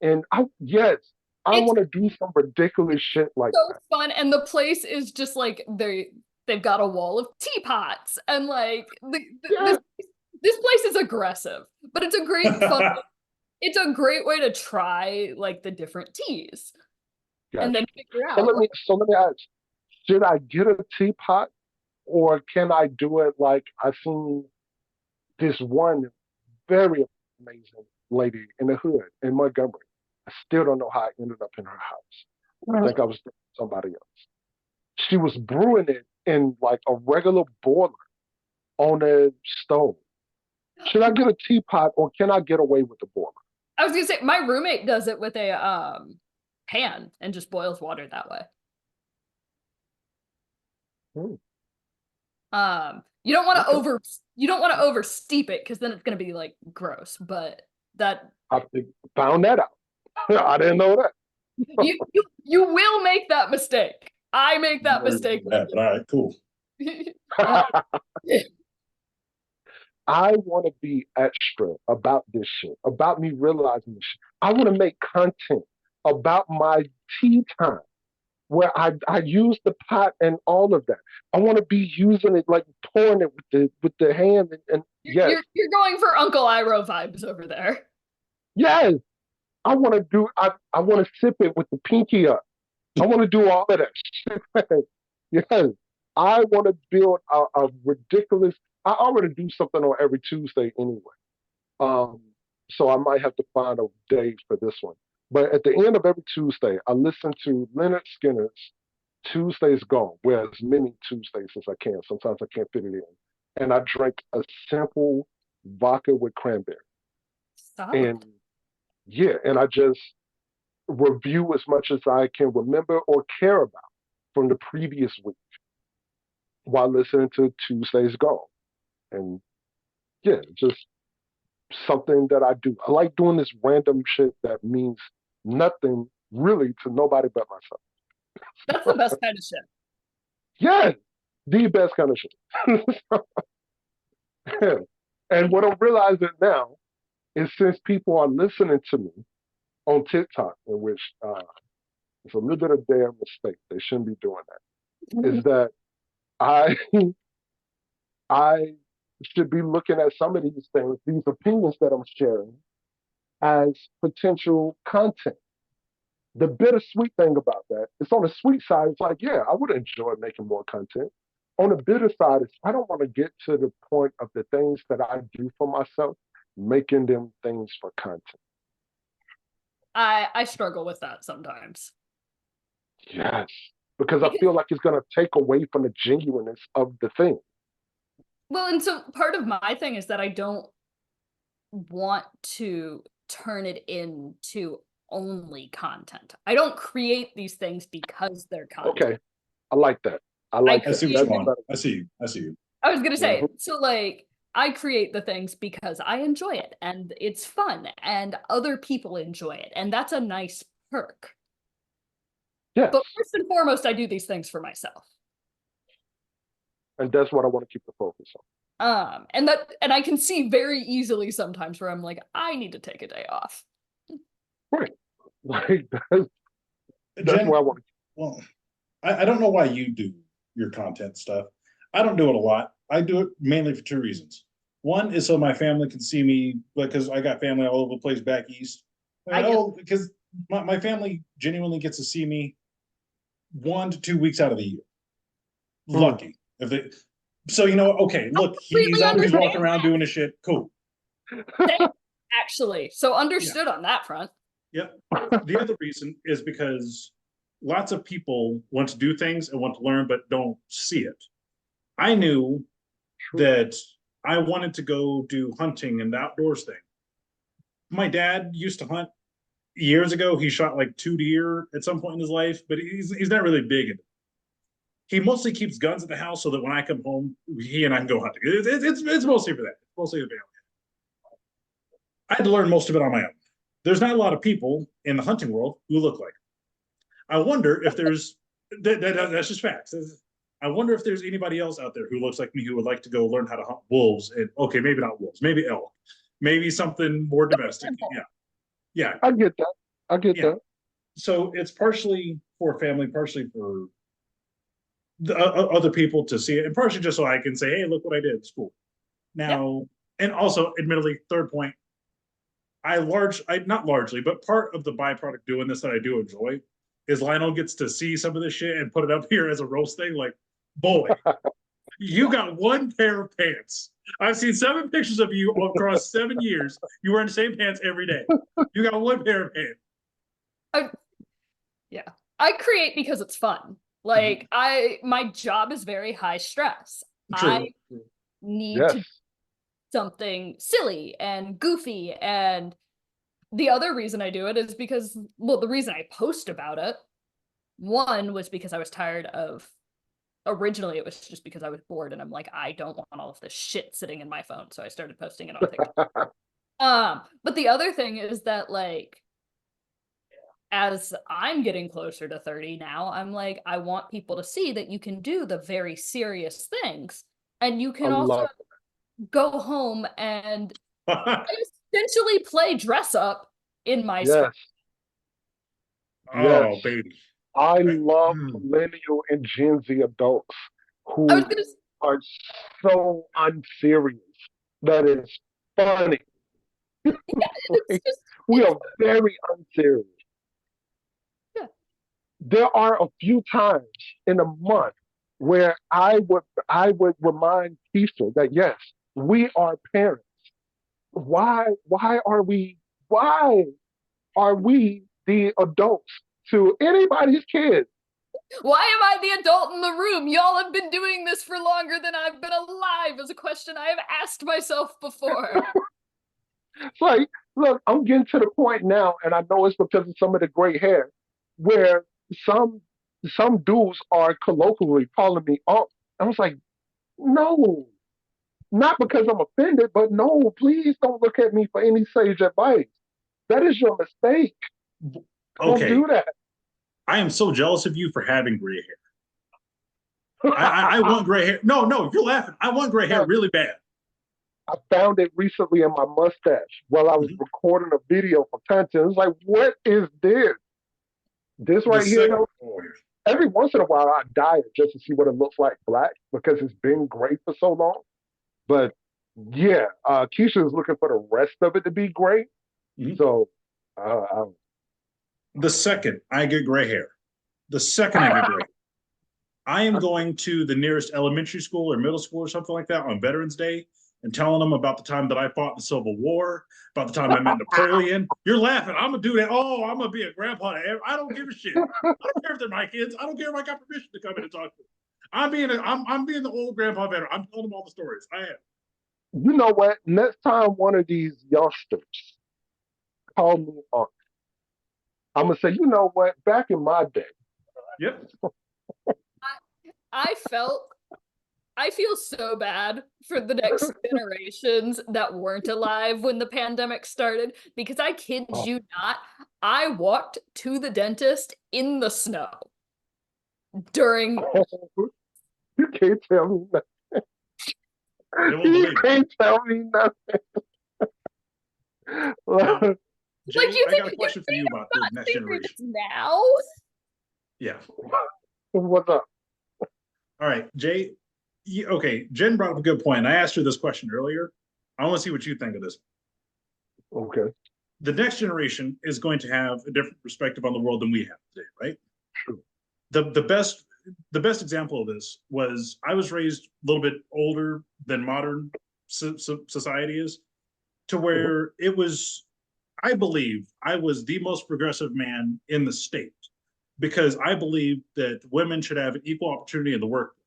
And I It's want to do some ridiculous shit like so that. fun, and the place is just like they've got a wall of teapots, and like Yeah. this place is aggressive, but it's a great fun. It's a great way to try like the different teas and then figure So out. let me ask, should I get a teapot or can I do it like I seen this one very amazing lady in the hood in Montgomery. I still don't know how I ended up in her house. I think I was with somebody else. She was brewing it in like a regular boiler on a stove. Should I get a teapot or can I get away with the boiler? I was gonna say my roommate does it with a pan and just boils water that way. You don't want to you don't want to over steep it because then it's gonna be like gross. But that I found that out. I didn't know that. you will make that mistake. I make that mistake. All right, cool. I want to be extra about this shit, about me realizing this shit. I want to make content about my tea time where I use the pot and all of that. I want to be using it, like pouring it with the hand and yes. You're going for Uncle Iroh vibes over there. Yes. I want to sip it with the pinky up. I want to do all of that shit. Yes. I want to build a ridiculous. I already do something on every Tuesday anyway. So I might have to find a day for this one. But at the end of every Tuesday, I listen to Leonard Skinner's Tuesdays Gone, where as many Tuesdays as I can. Sometimes I can't fit it in. And I drink a simple vodka with cranberry. Stop. And yeah, and I just review as much as I can remember or care about from the previous week while listening to Tuesdays Gone. And yeah, just something that I do. I like doing this random shit that means nothing really to nobody but myself. That's the best kind of shit. Yeah, the best kind of shit. Yeah. And what I'm realizing now is since people are listening to me on TikTok, in which it's a little bit of damn mistake, they shouldn't be doing that, is that I should be looking at some of these things, these opinions that I'm sharing, as potential content. The bittersweet thing about that, it's on the sweet side, it's like, yeah, I would enjoy making more content. On the bitter side, it's I don't want to get to the point of the things that I do for myself, making them things for content. I struggle with that sometimes. Yes, because I feel like it's going to take away from the genuineness of the thing. Well, and so part of my thing is that I don't want to turn it into only content. I don't create these things because they're content. Okay, I like that. I see what you want. I see you. I was gonna say, so like I create the things because I enjoy it and it's fun and other people enjoy it, and that's a nice perk. Yes. But first and foremost, I do these things for myself. And that's what I want to keep the focus on. And I can see very easily sometimes where I'm like, I need to take a day off. Right. Like that's Jen, where I want to. Well, I don't know why you do your content stuff. I don't do it a lot. I do it mainly for two reasons. One is so my family can see me, because I got family all over the place back east. Because my family genuinely gets to see me 1 to 2 weeks out of the year. Lucky. If they, so okay, look, he's walking around doing his shit. Cool. Actually, so understood on that front. Yep. The other reason is because lots of people want to do things and want to learn, but don't see it. I knew that I wanted to go do hunting and the outdoors thing. My dad used to hunt years ago. He shot like 2 deer at some point in his life, but he's not really big into it. He mostly keeps guns at the house so that when I come home, he and I can go hunting. It's mostly for that. It's mostly the family. I had to learn most of it on my own. There's not a lot of people in the hunting world who look like him. I wonder if there's that's just facts. I wonder if there's anybody else out there who looks like me who would like to go learn how to hunt wolves. And okay, maybe not wolves, maybe elk, maybe something more domestic. Yeah. I get that. So it's partially for family, partially for the other people to see it, and partially just so I can say, hey, look what I did. It's cool. Now, and also, admittedly, third point, not largely, but part of the byproduct doing this that I do enjoy is Lionel gets to see some of this shit and put it up here as a roast thing. Like, boy, you got one pair of pants I've seen 7 pictures of you across 7 years. You wearing the same pants every day. You got one pair of pants. I create because it's fun. Like my job is very high stress. True. I need Yes. to do something silly and goofy, and the other reason I do it is because, well, the reason I post about it, one was because I was tired of, originally it was just because I was bored and I'm like, I don't want all of this shit sitting in my phone, so I started posting it on TikTok. But the other thing is that, like, as I'm getting closer to 30 now, I'm like, I want people to see that you can do the very serious things, and you can also go home and essentially play dress up in my Yes. Oh, Yes. baby. I love millennial and Gen Z adults who I was gonna are so unserious that it's funny. it's just We are very unserious. Yeah. There are a few times in a month where I would remind Keisha that yes, we are parents. Why are we the adults to anybody's kids? why am I the adult in the room? Y'all have been doing this for longer than I've been alive, is a question I have asked myself before. It's like, look, I'm getting to the point now, and I know it's because of some of the gray hair, where some dudes are colloquially calling me up. I was like, no, not because I'm offended, but no, please don't look at me for any sage advice. That is your mistake. Don't do that. I am so jealous of you for having gray hair. I want gray hair. No, you're laughing. I want gray hair really bad. I found it recently in my mustache while I was recording a video for content. It was like, what is this? This right here. Every once in a while, I dye it just to see what it looks like black because it's been gray for so long. But yeah, Keisha is looking for the rest of it to be gray. So, the second I get gray hair, I am going to the nearest elementary school or middle school or something like that on Veterans Day and telling them about the time that I fought the Civil War, about the time I met Napoleon. You're laughing. I'm gonna do that. Oh, I'm gonna be a grandpa. I don't give a shit. I don't care if they're my kids. I don't care if I got permission to come in and talk to them. I'm being the old grandpa veteran. I'm telling them all the stories. I am. You know what? Next time one of these youngsters call me on, I'm gonna say, you know what? Back in my day. Yep. I feel so bad for the next generations that weren't alive when the pandemic started, because I kid you not, I walked to the dentist in the snow during. You can't tell me nothing. You can't tell me nothing. Now, Jay, like, you I got a question for you about the next generation. Now? Yeah. What's up? All right, Jay. Okay, Jen brought up a good point. I asked her this question earlier. I want to see what you think of this. Okay. The next generation is going to have a different perspective on the world than we have today, right? True. The best example of this was I was raised a little bit older than modern society is, to where it was, I believe I was the most progressive man in the state because I believed that women should have equal opportunity in the workplace.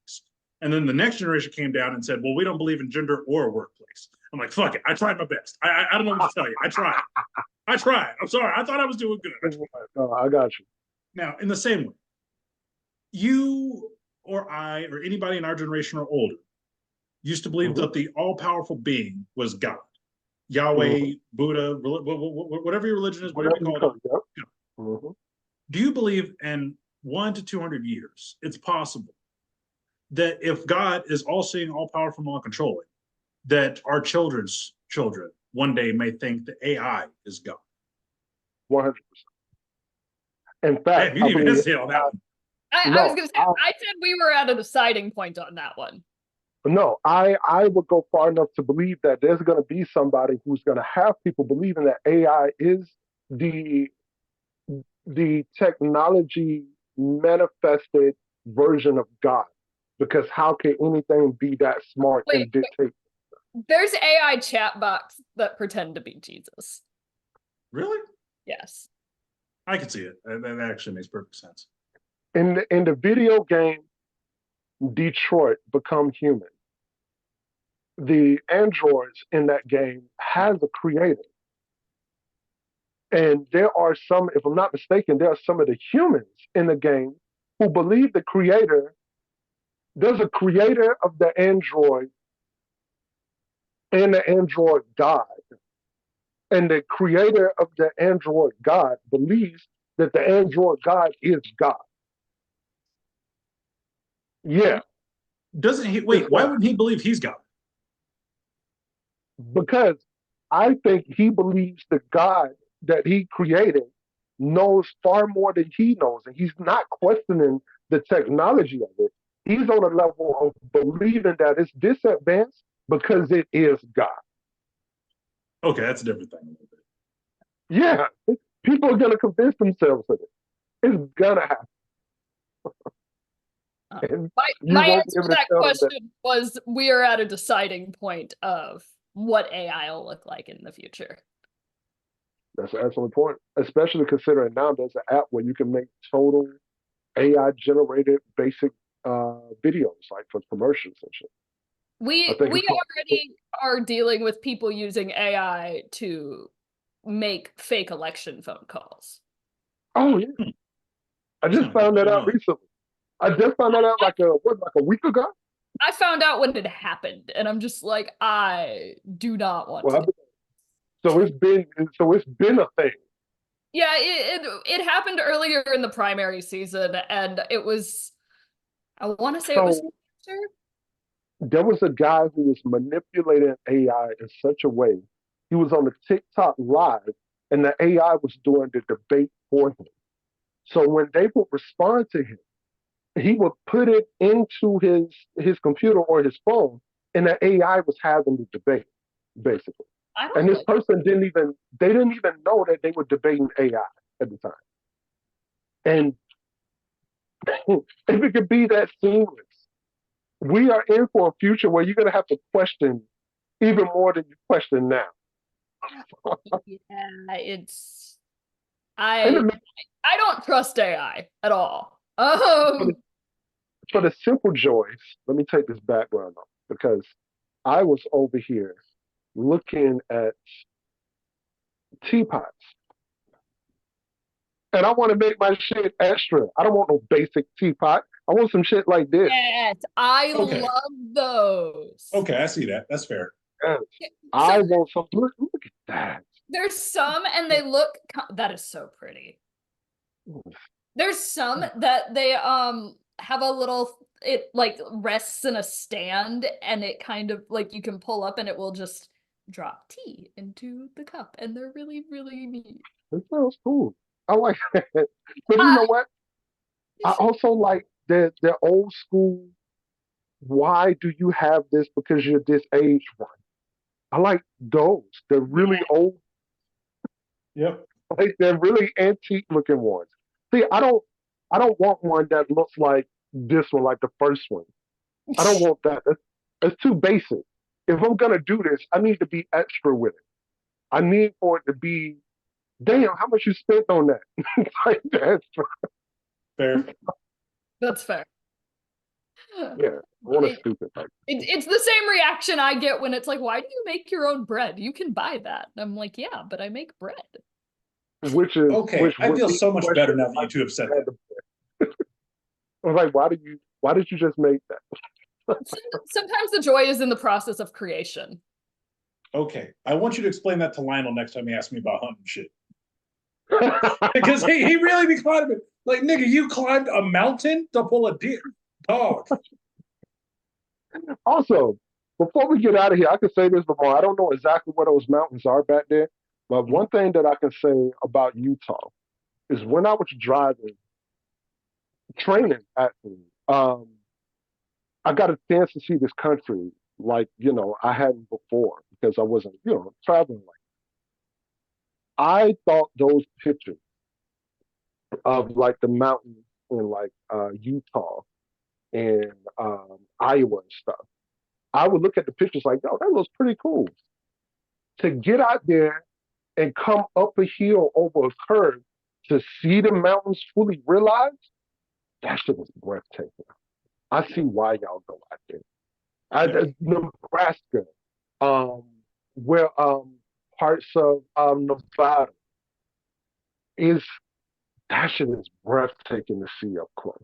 And then the next generation came down and said, well, we don't believe in gender or workplace. I'm like, fuck it. I tried my best. I don't know what to tell you. I tried. I'm sorry. I thought I was doing good. I got you. Now, in the same way, you or I or anybody in our generation or older used to believe that the all-powerful being was God. Yahweh, Buddha, whatever your religion is, whatever you call it. Do you believe in 100 to 200 years, it's possible that if God is all-seeing, all-powerful, and all-controlling, that our children's children one day may think that AI is God? 100%. In fact, you didn't even hesitate on that one. I was going to say, I said we were at a deciding point on that one. No, I would go far enough to believe that there's going to be somebody who's going to have people believing that AI is the technology manifested version of God. Because how can anything be that smart and dictate? There's AI chatbots that pretend to be Jesus. Really? Yes. I can see it. That actually makes perfect sense. In the video game Detroit Become Human, the androids in that game has a creator. And there are some, if I'm not mistaken, there are some of the humans in the game who believe the creator, there's a creator of the android and the android God. And the creator of the android God believes that the android God is God. Yeah. Doesn't he? Wait, why wouldn't he believe he's God? Because I think he believes the God that he created knows far more than he knows. And he's not questioning the technology of it. He's on a level of believing that it's this advanced because it is God. Okay, that's a different thing a little bit. Yeah. People are going to convince themselves of it. It's going to happen. My answer to that question was we are at a deciding point of what AI will look like in the future. That's an excellent point, especially considering now there's an app where you can make total AI generated basic videos, like for commercials and shit. We already are dealing with people using AI to make fake election phone calls. Oh yeah, I just found that out recently. I just found that out like a week ago. I found out when it happened, and I'm just like, I do not want to. So it's been a thing. Yeah, it happened earlier in the primary season, and it was, I want to say it was. There was a guy who was manipulating AI in such a way. He was on the TikTok live, and the AI was doing the debate for him. So when they would respond to him, he would put it into his computer or his phone, and the AI was having the debate, basically. And this person didn't even know that they were debating AI at the time. And if it could be that seamless, we are in for a future where you're going to have to question even more than you question now. Yeah, it's I don't trust AI at all. For the simple joys, let me take this background off, because I was over here looking at teapots. And I want to make my shit extra. I don't want no basic teapot. I want some shit like this. Yes, I love those. Okay, I see that. That's fair. Yes. I want some. Look at that. There's some, and they look. That is so pretty. There's some that they have a little. It like rests in a stand, and it kind of like you can pull up, and it will just drop tea into the cup, and they're really, really neat. That sounds cool. I like that. But you know what? I also like the old school. Why do you have this? Because you're this age one. I like those. They're really old. Yep. Like they're really antique looking ones. See, I don't want one that looks like this one, like the first one. I don't want that. That's too basic. If I'm gonna do this, I need to be extra with it. I need for it to be, damn, how much you spent on that? Like that's fair. That's fair. Yeah, I want a stupid like. It's the same reaction I get when it's like, why do you make your own bread? You can buy that. And I'm like, yeah, but I make bread. Which is okay. I feel so much better now that you two have said that. I was like, why did you just make that? Sometimes the joy is in the process of creation. Okay, I want you to explain that to Lionel next time he asks me about hunting shit. Because he really be climbing. Like, nigga, you climbed a mountain to pull a deer. Dog. Also, before we get out of here, I can say this before. I don't know exactly what those mountains are back there, but one thing that I can say about Utah is when I was driving, training actually, I got a chance to see this country like, I hadn't before because I wasn't, traveling like that. I thought those pictures of like the mountains in like Utah and Iowa and stuff, I would look at the pictures like, yo, that looks pretty cool. To get out there and come up a hill over a curve to see the mountains fully realized, that shit was breathtaking. I see why y'all go out there. Nebraska, where parts of Nevada is, that shit is breathtaking to see up close.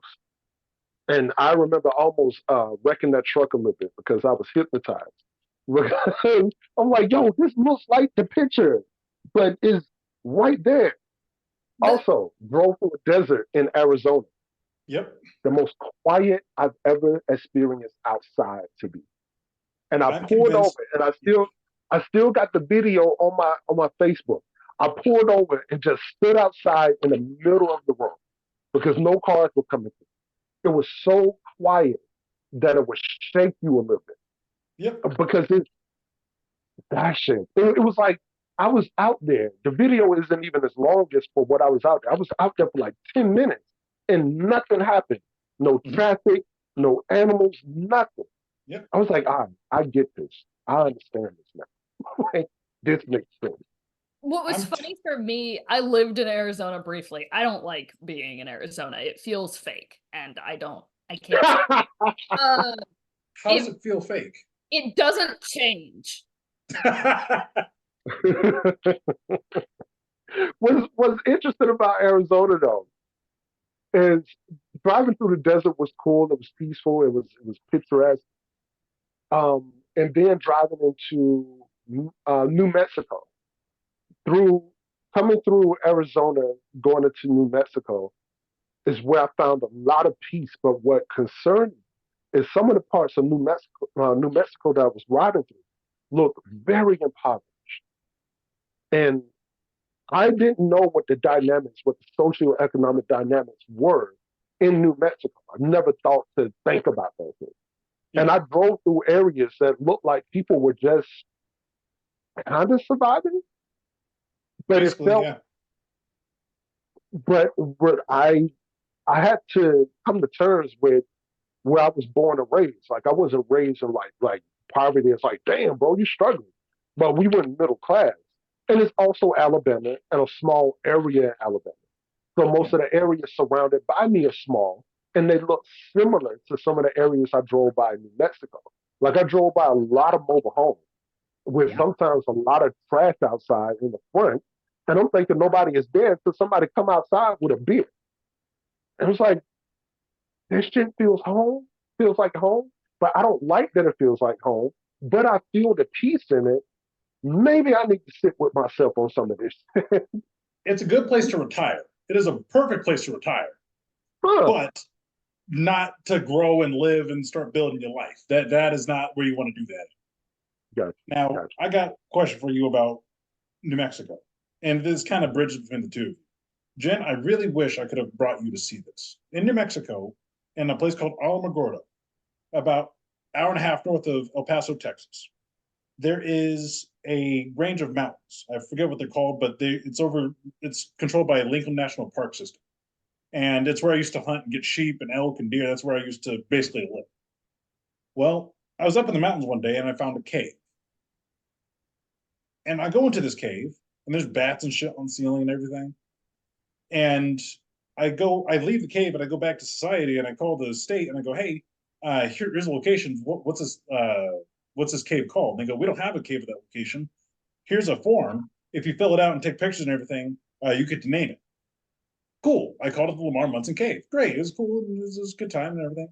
And I remember almost wrecking that truck a little bit because I was hypnotized. Because I'm like, yo, this looks like the picture, but it's right there. Also, drove through a desert in Arizona. Yep. The most quiet I've ever experienced outside to be. And I I'm pulled over, convinced. and I still got the video on my Facebook. I pulled over and just stood outside in the middle of the road because no cars were coming through. It was so quiet that it would shake you a little bit. Yep. Because it's dashing. It was like I was out there. The video isn't even as long as for what I was out there. I was out there for like 10 minutes and nothing happened. No traffic, no animals, nothing. Yep. I was like, I get this. I understand this now. This makes sense. What was funny for me, I lived in Arizona briefly. I don't like being in Arizona. It feels fake, and I can't. How does it feel fake? It doesn't change. What's interesting about Arizona though is driving through the desert was cool. It was peaceful. It was picturesque. And then driving into New Mexico, coming through Arizona, going into New Mexico, is where I found a lot of peace. But what concerned me is some of the parts of New Mexico that I was riding through looked very impoverished, and I didn't know what the socioeconomic dynamics were in New Mexico. I never thought to think about those things. Yeah. And I drove through areas that looked like people were just kind of surviving. But basically, it felt, yeah. But I had to come to terms with where I was born and raised. Like I wasn't raised in like poverty. It's like, damn, bro, you struggling. But we were middle class. And it's also Alabama and a small area in Alabama. So most of the areas surrounded by me are small, and they look similar to some of the areas I drove by in New Mexico. Like I drove by a lot of mobile homes with sometimes a lot of trash outside in the front, and I'm thinking nobody is there until somebody come outside with a beer. And it's like, this shit feels like home, but I don't like that it feels like home, but I feel the peace in it. Maybe I need to sit with myself on some of this. It's a good place to retire. It is a perfect place to retire, but not to grow and live and start building your life. That is not where you want to do that. Gotcha. Now, Gotcha. I got a question for you about New Mexico, and this kind of bridges between the two. Jen, I really wish I could have brought you to see this. In New Mexico, in a place called Alamogordo, about an hour and a half north of El Paso, Texas, there is a range of mountains. I forget what they're called, but it's controlled by a Lincoln National Park system. And it's where I used to hunt and get sheep and elk and deer. That's where I used to basically live. Well, I was up in the mountains one day and I found a cave. And I go into this cave and there's bats and shit on the ceiling and everything. And I leave the cave and I go back to society and I call the state and I go, hey, here's a location. What's this cave called? And they go, we don't have a cave at that location. Here's a form. If you fill it out and take pictures and everything, you get to name it. Cool. I called it the Lamar Munson Cave. Great. It was cool. It was a good time and everything.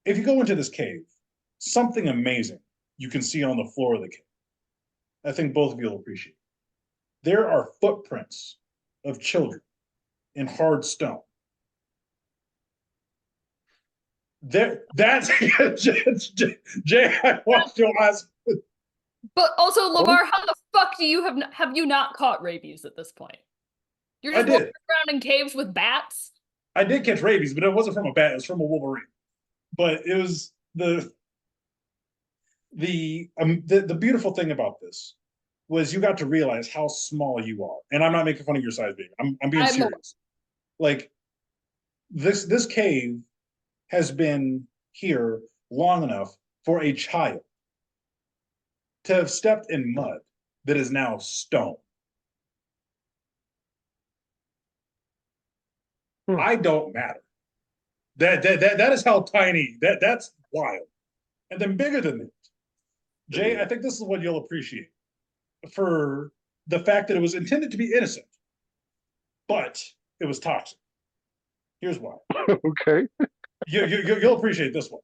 If you go into this cave, something amazing you can see on the floor of the cave. I think both of you will appreciate. There are footprints of children in hard stone. That's Jay. I watched your eyes. But also, Lamar, how the fuck do you have you not caught rabies at this point? You're just walking around in caves with bats. I did catch rabies, but it wasn't from a bat. It was from a wolverine. But it was the beautiful thing about this was you got to realize how small you are. And I'm not making fun of your size, baby. I'm being serious. Like this cave has been here long enough for a child to have stepped in mud that is now stone. I don't matter. That is how tiny that's wild. And then bigger than that, Jay, I think this is what you'll appreciate for the fact that it was intended to be innocent, but it was toxic. Here's why. Okay. You'll appreciate this one.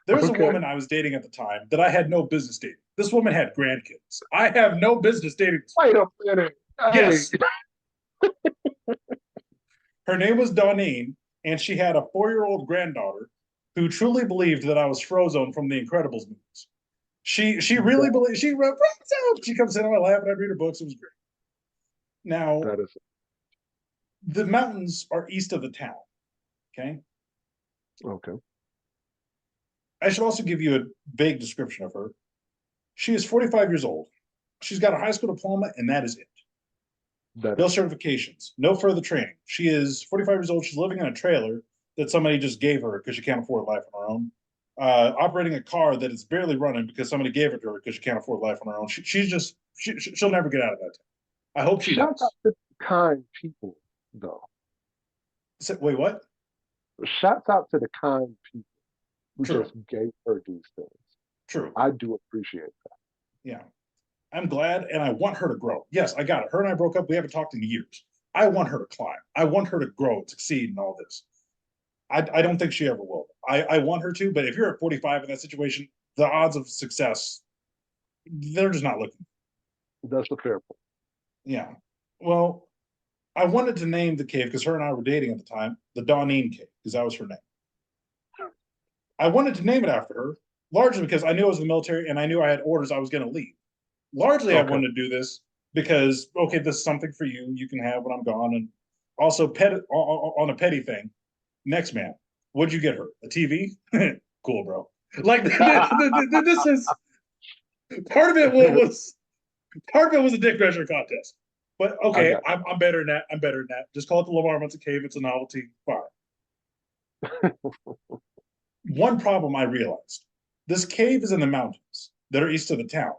There's a woman I was dating at the time that I had no business dating. This woman had grandkids. I have no business dating. Wait a minute. Yes. Her name was Dawnine, and she had a 4-year-old granddaughter who truly believed that I was Frozone from the Incredibles movies. She really believed, she wrote Frozone. She comes in on my lap and I'd read her books. It was great. Now, the mountains are east of the town. Okay. Okay. I should also give you a vague description of her. She is 45 years old. She's got a high school diploma, and that is it. No certifications, no further training. She is 45 years old. She's living in a trailer that somebody just gave her because she can't afford life on her own. Operating a car that is barely running because somebody gave it to her because she can't afford life on her own. She'll never get out of that. I hope she Shout does. out to kind people, though. Wait, what? Shouts out to the kind people who True. just gave her these things. True. I do appreciate that. Yeah. I'm glad, and I want her to grow. Yes, I got it. Her and I broke up. We haven't talked in years. I want her to climb. I want her to grow, succeed, and all this. I don't think she ever will. I want her to, but if you're at 45 in that situation, the odds of success, they're just not looking. That's a fair point. Yeah. Well, I wanted to name the cave because her and I were dating at the time, the Dawnine Cave, because that was her name. I wanted to name it after her, largely because I knew I was in the military and I knew I had orders I was going to leave. Largely, I wanted to do this because, okay, this is something for you. You can have when I'm gone. And also, on a petty thing, next man, what'd you get her? A TV? Cool, bro. Like, this is part of it was a dick measure contest. But okay, I'm better than that. I'm better than that. Just call it the Lamar Months Cave. It's a novelty. Fine. One problem I realized: this cave is in the mountains that are east of the town.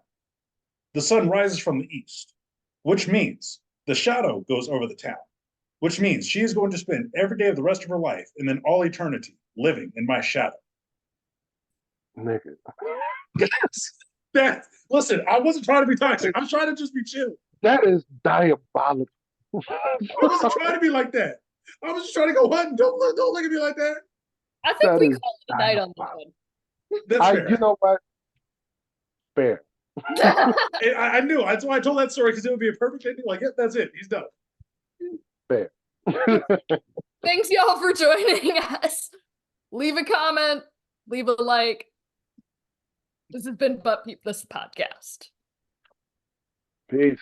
The sun rises from the east, which means the shadow goes over the town, which means she is going to spend every day of the rest of her life and then all eternity living in my shadow. Nigga. Listen, I wasn't trying to be toxic. I'm trying to just be chill. That is diabolical. I wasn't trying to be like that. I was just trying to go, what? Don't look at me like that. I think we called it a night on that one. That's fair. You know what? Fair. I knew. That's why I told that story, because it would be a perfect ending. Like, yep, that's it. He's done. Fair. Thanks, y'all, for joining us. Leave a comment. Leave a like. This has been But Peep This podcast. Peace.